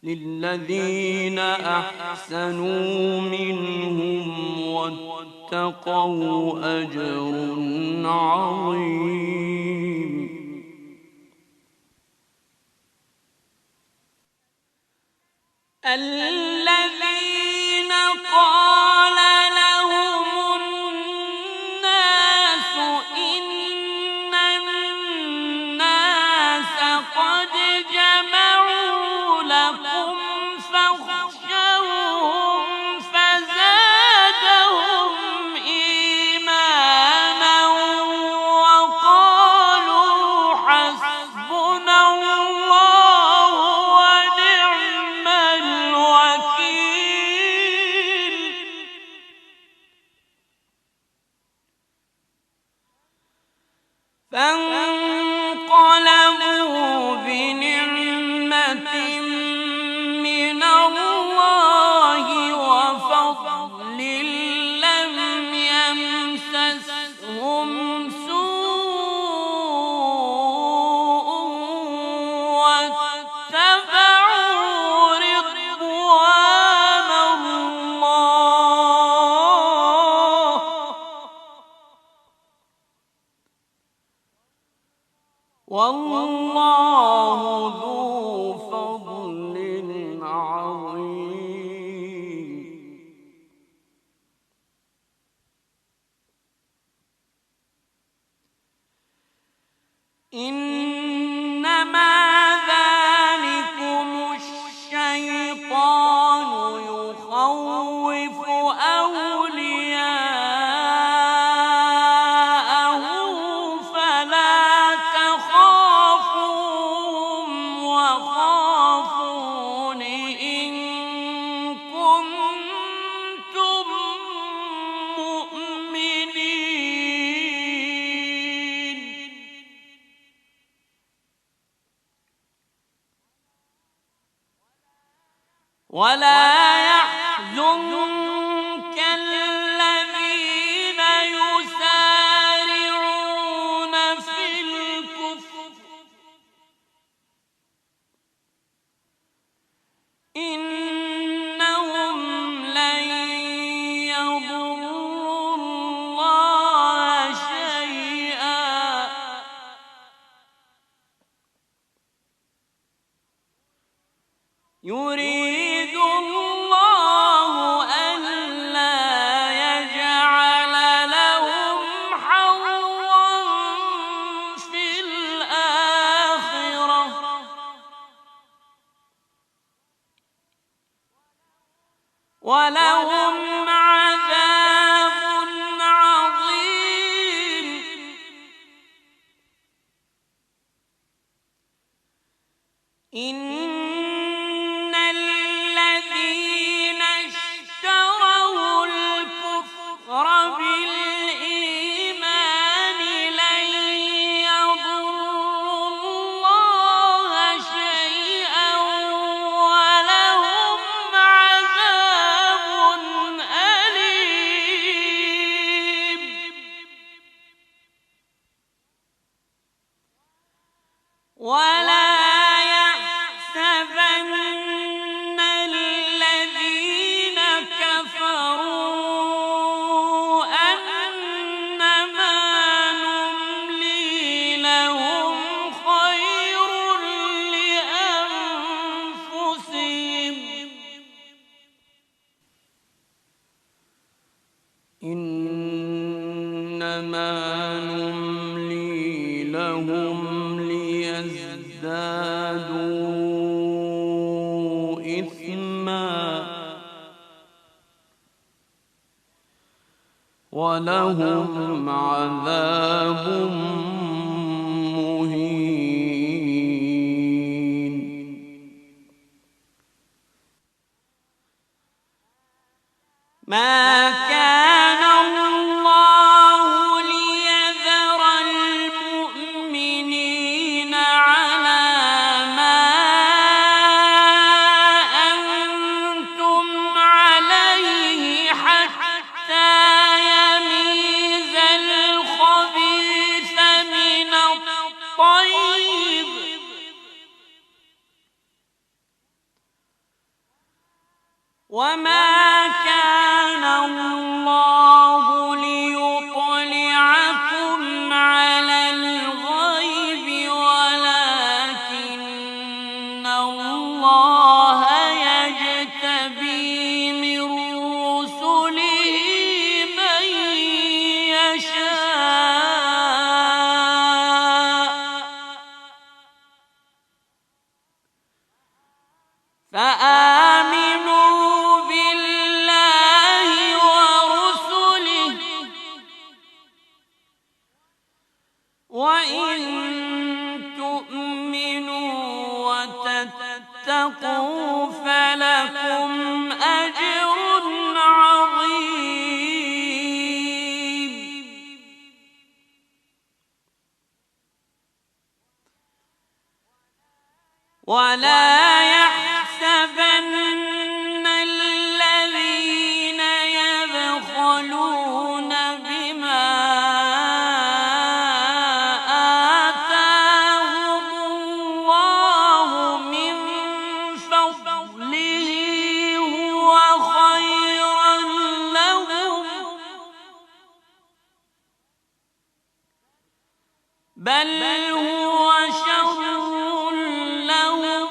للذين أحسنوا منهم واتقوا أجر عظيم الذين قال لهم الناس إن الناس قد جمعوا لكم فاخشوهم فزادهم إيمانا وقالوا حسبنا الله ونعم الوكيل فانقلبوا بنعمة من الله وفضل لم يمسسهم سوء واتبعوا رضوان الله والله ذو فضل عظيم إنما ذلكم الشيطان يخوف أولياءه فلا تخافوهم وخافون إن كنتم مؤمنين. ولا يحزنك الذين يسارعون في الكفر إنهم لن يضروا الله شيئا يريد الله ألا يجعل لهم حظا في الآخرة ولهم عذاب عظيم. إن الذين اشتروا الكفر بالإيمان لن يضروا الله شيئا ولهم عذاب أليم. ولا يحسبن الذين كفروا أنما نملي لهم خير لأنفسهم إنما نملي لهم ليزدادوا إثما ولهم عذاب مهين. ما كان الله ليذر المؤمنين على ما أنتم عليه حتى يميز الخبيث من الطيب وما كان الله ليطلعكم على الغيب ولكن الله يجتبي من رسله من يشاء فآمنوا بالله ورسله وإن تؤمنوا وتتقوا فلكم أجر عظيم. ولا يحسبن الذين يبخلون بما آتاهم الله من فضله هو خيرا لهم بل هو شر لهم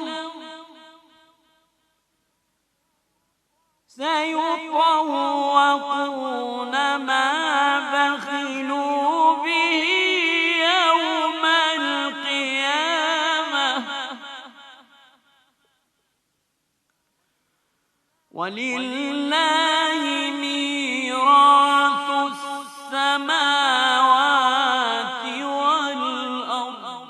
ولله ميراث السماوات والأرض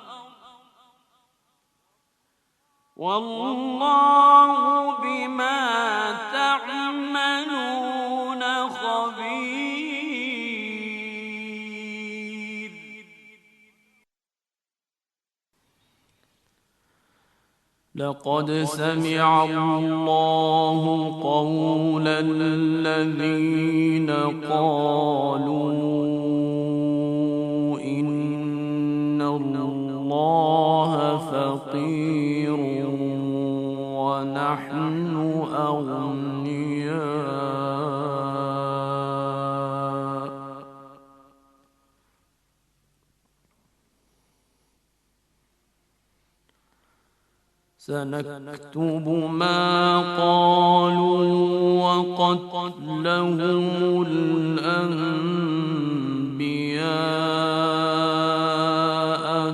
والله بما تعملون خبير. لقد سمع الله قول الذين قالوا إن الله فقير ونحن أغنياء سنكتب ما قالوا وقتلهم الأنبياء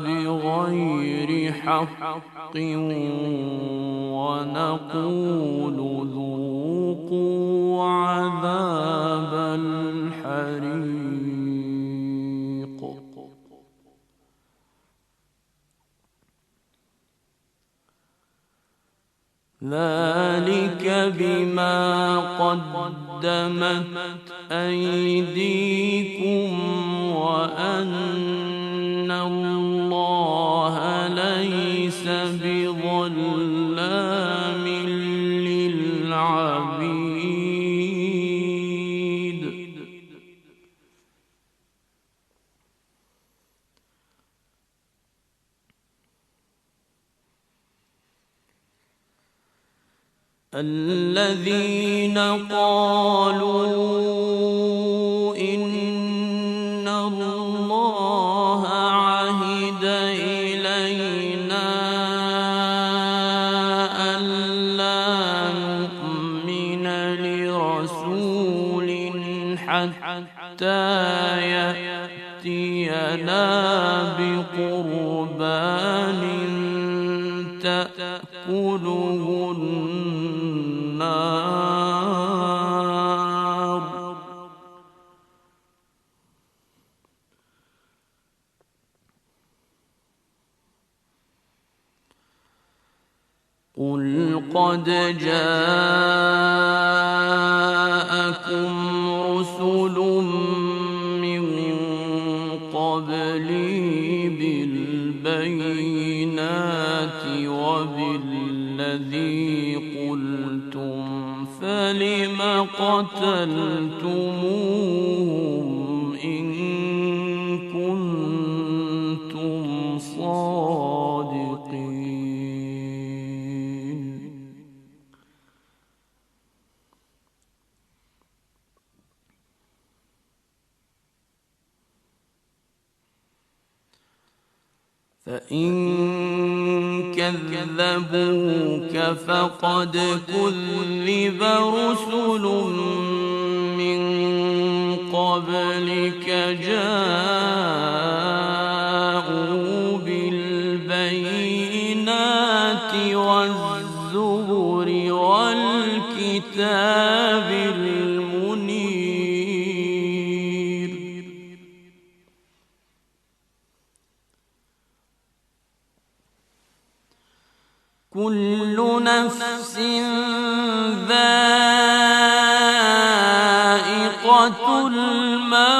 بغير حق ونقول ذوقوا عذاب الحريق. ذلك بما قدمت أيديكم وأن الله ليس بظلام للعبيد. الذين قالوا إن الله عهد إلينا ألا نؤمن لرسول حتى يأتينا بقربان تأكله النار قل قد جاءكم رسل من قبلي بالبينات وبالذي قلتم فلم قتلتموهم إن كنتم صادقين. فإن كذبوك فقد كذب رسل من قبلك جاءوا بالبينات والزبر والكتاب المنير. كل نفس ذائقة الموت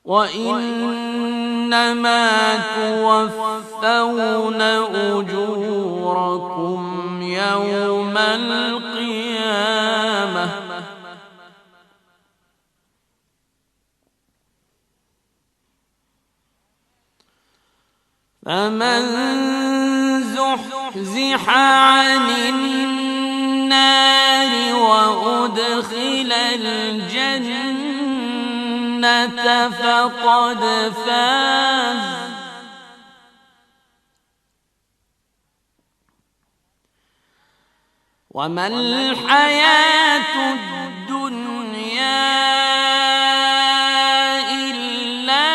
وإنما توفون أجوركم يوم القيامة فمن زحزح عن النار وأدخل الجنة فقد فاز. وما الحياة الدنيا إلا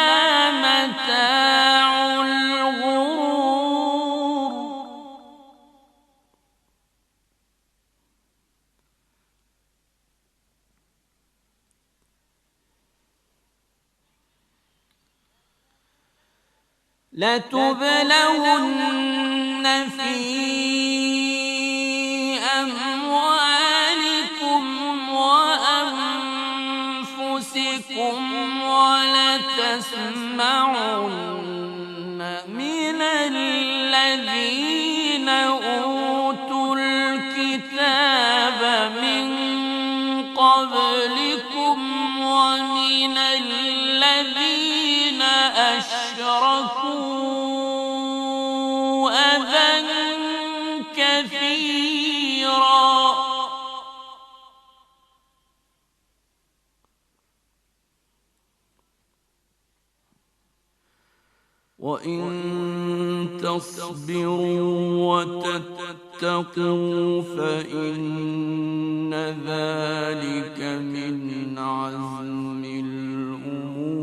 متاع الغرور. لتبلون في أموالكم وأنفسكم ولتسمعن من الذين أوتوا الكتاب من قبلكم ومن الذين أشركوا أذى كثيرا وإن تصبروا وتتقوا فإن ذلك من عزم الأمور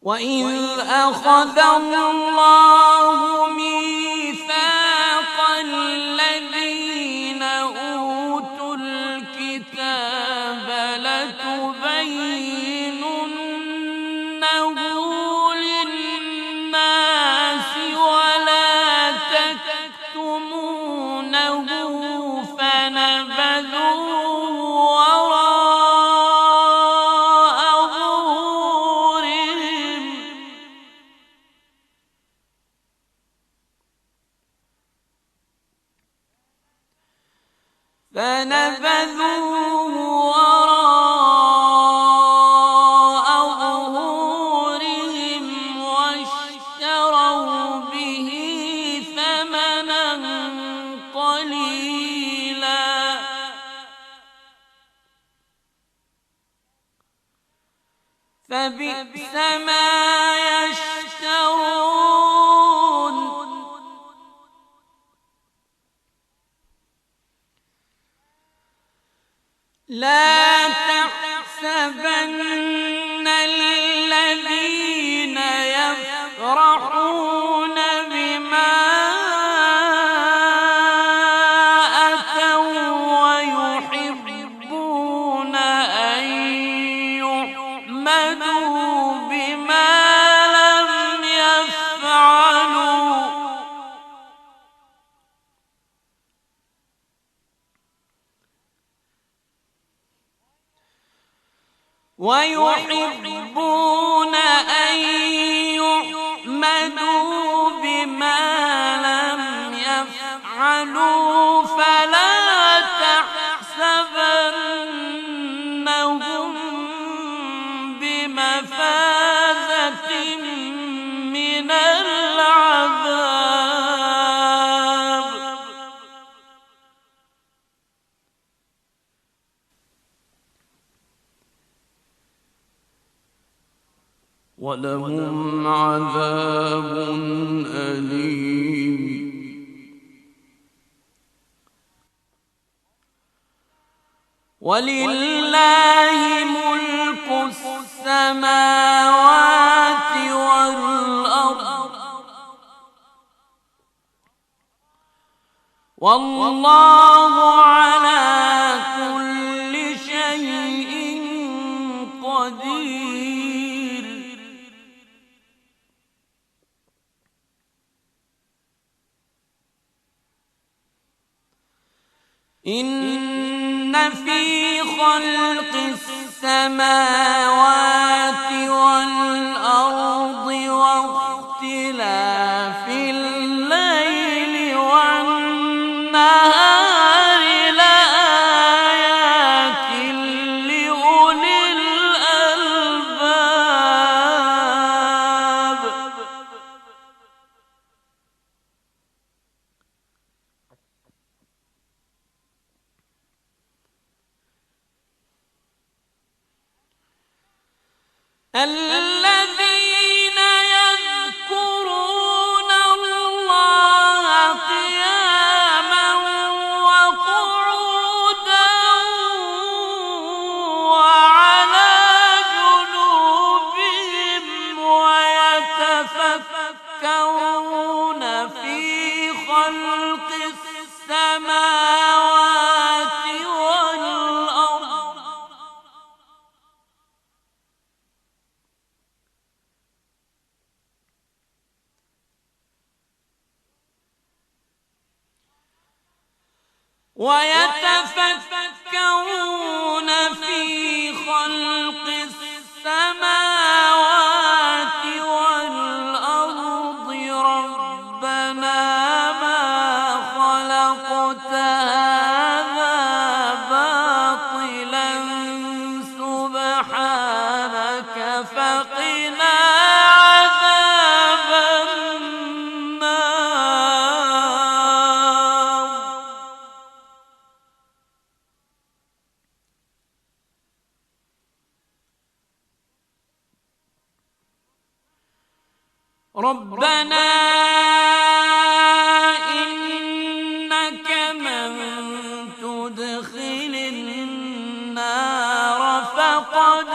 وإذ أخذ الله ميثاق الذين أوتوا الكتاب لتبيننه للناس ولا تكتمونه فنبذوه وراء ظهورهم واشتروا به ثمنا قليلا فبئس ما يشترون لا تحسبن الذين يفرحون بما أتوا ويحبون أن يحمدوا بما لم يفعلوا ويحبون أن يحمدوا بما لم يفعلوا فلا تحسبنهم بمفازة من العذاب ولهم عذاب أليم ولله ملك السماوات والأرض والله على كل شيء قدير إن في خلق السماوات والأرض واختلاف الليل والنهار لآيات لأولي الألباب الذين يذكرون الله قياما وقعودا وعلى جنوبهم ويتفكرون في خلق السماوات والأرض ويتفكرون في خلق السماوات والأرض ربنا ما خلقت هذا باطلا سبحانك فقنا عذاب النار. ربنا إنك من تدخل النار فقد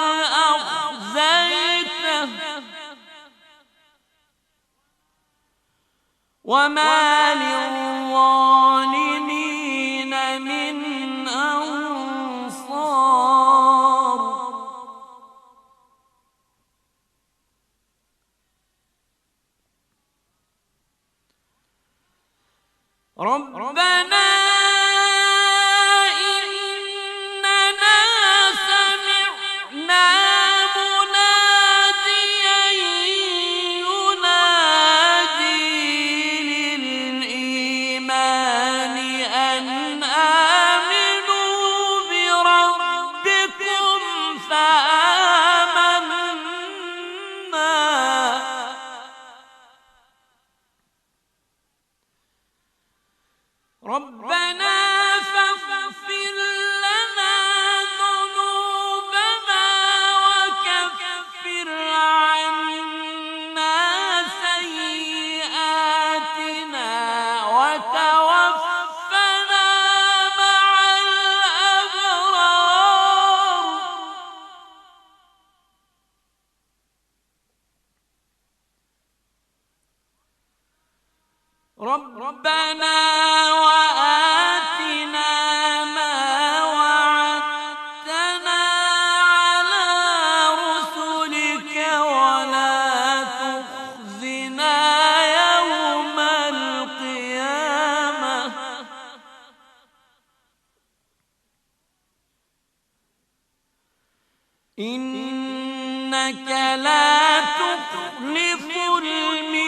أخزيته وما للظالمين من أنصار. ربنا إننا سمعنا مناديا ينادي للإيمان أن آمنوا بربكم فآمنا. ربنا فاغفر لنا ذنوبنا وكفر عنا سيئاتنا وتوفنا مع الأبرار. ربنا وآتنا ما وعدتنا على رسلك ولا تخزنا يوم القيامة إنك لا تخلف الميعاد.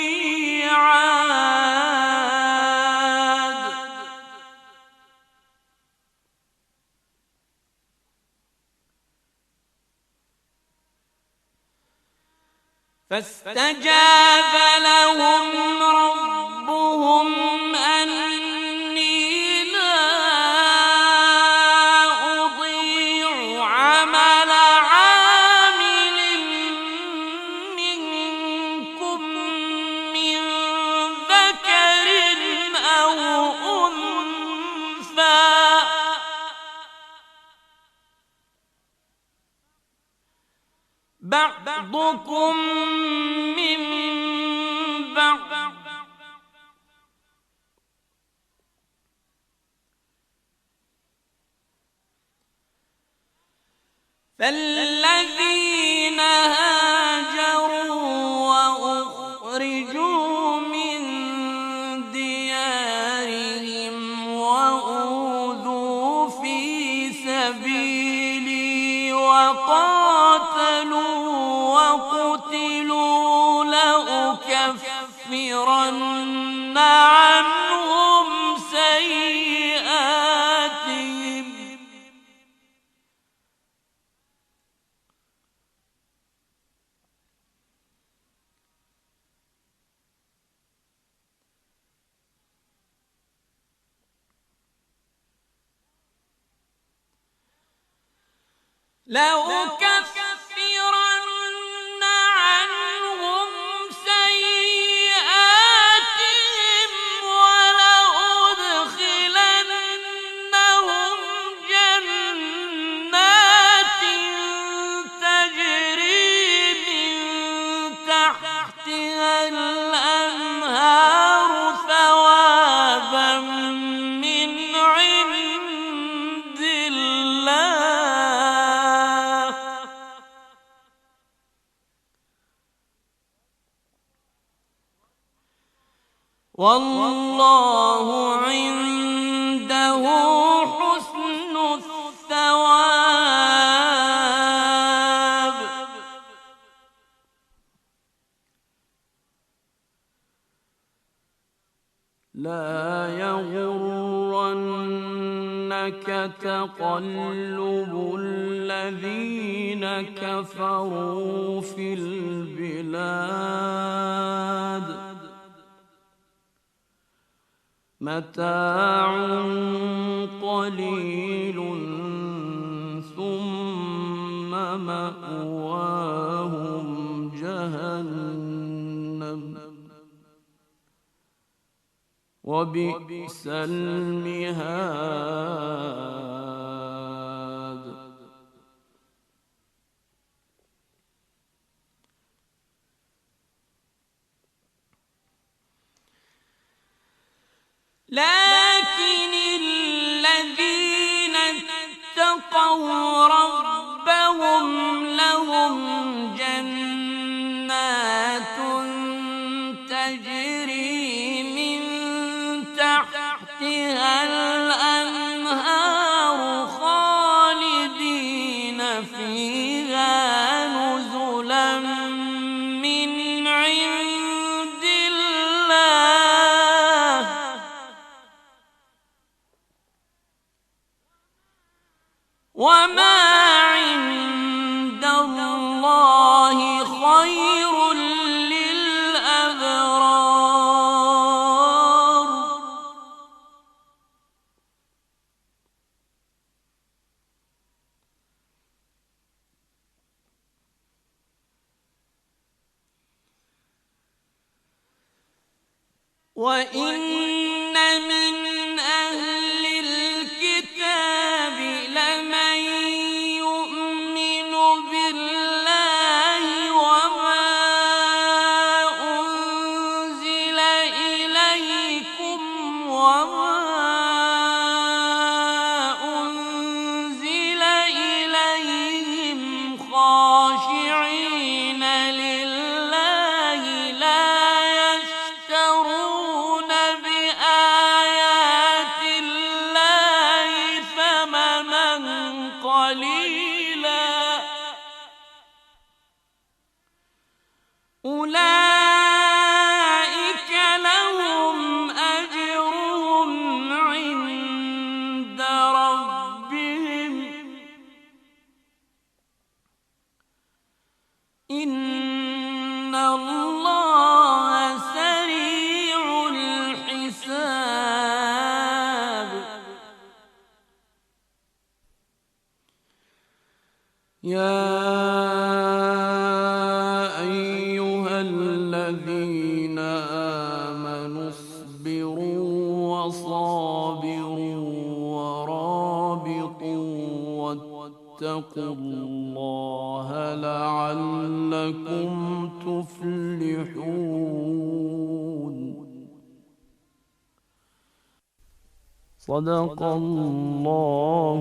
فاستجاب لهم ربهم أني لا أضيع عمل عامل منكم من ذكر أو أنثى بعضكم من بعض فالذين هاجروا وأخرجوا من ديارهم وأوذوا في سبيلي وقاتلوا وقتلوا لأكفرن عنهم سيئاتهم لأكفرن عنهم سيئاتهم ولأدخلنهم جنات تجري من تحتها الأنهار ثوابا من عند الله والله عنده يغرنك تقلب الذين كفروا في البلاد متاع قليل ثم مأواهم جهنم وبئس المهاد. لكن الذين اتقوا ربهم لهم جنات تجري من تحتها الأنهار خالدين فيها نزلا من عند الله وما عند الله خير للأبرار. وإن من أهل الكتاب لمن يؤمن بالله وما أنزل إليكم وما أنزل إليهم خاشعين لله لا يشترون بآيات الله ثمنا قليلا أولئك لهم أجرهم عند ربهم إن الله سريع الحساب. يا أيها الذين آمنوا اصبروا وصابروا ورابطوا واتقوا الله لعلكم تفلحون. صدق الله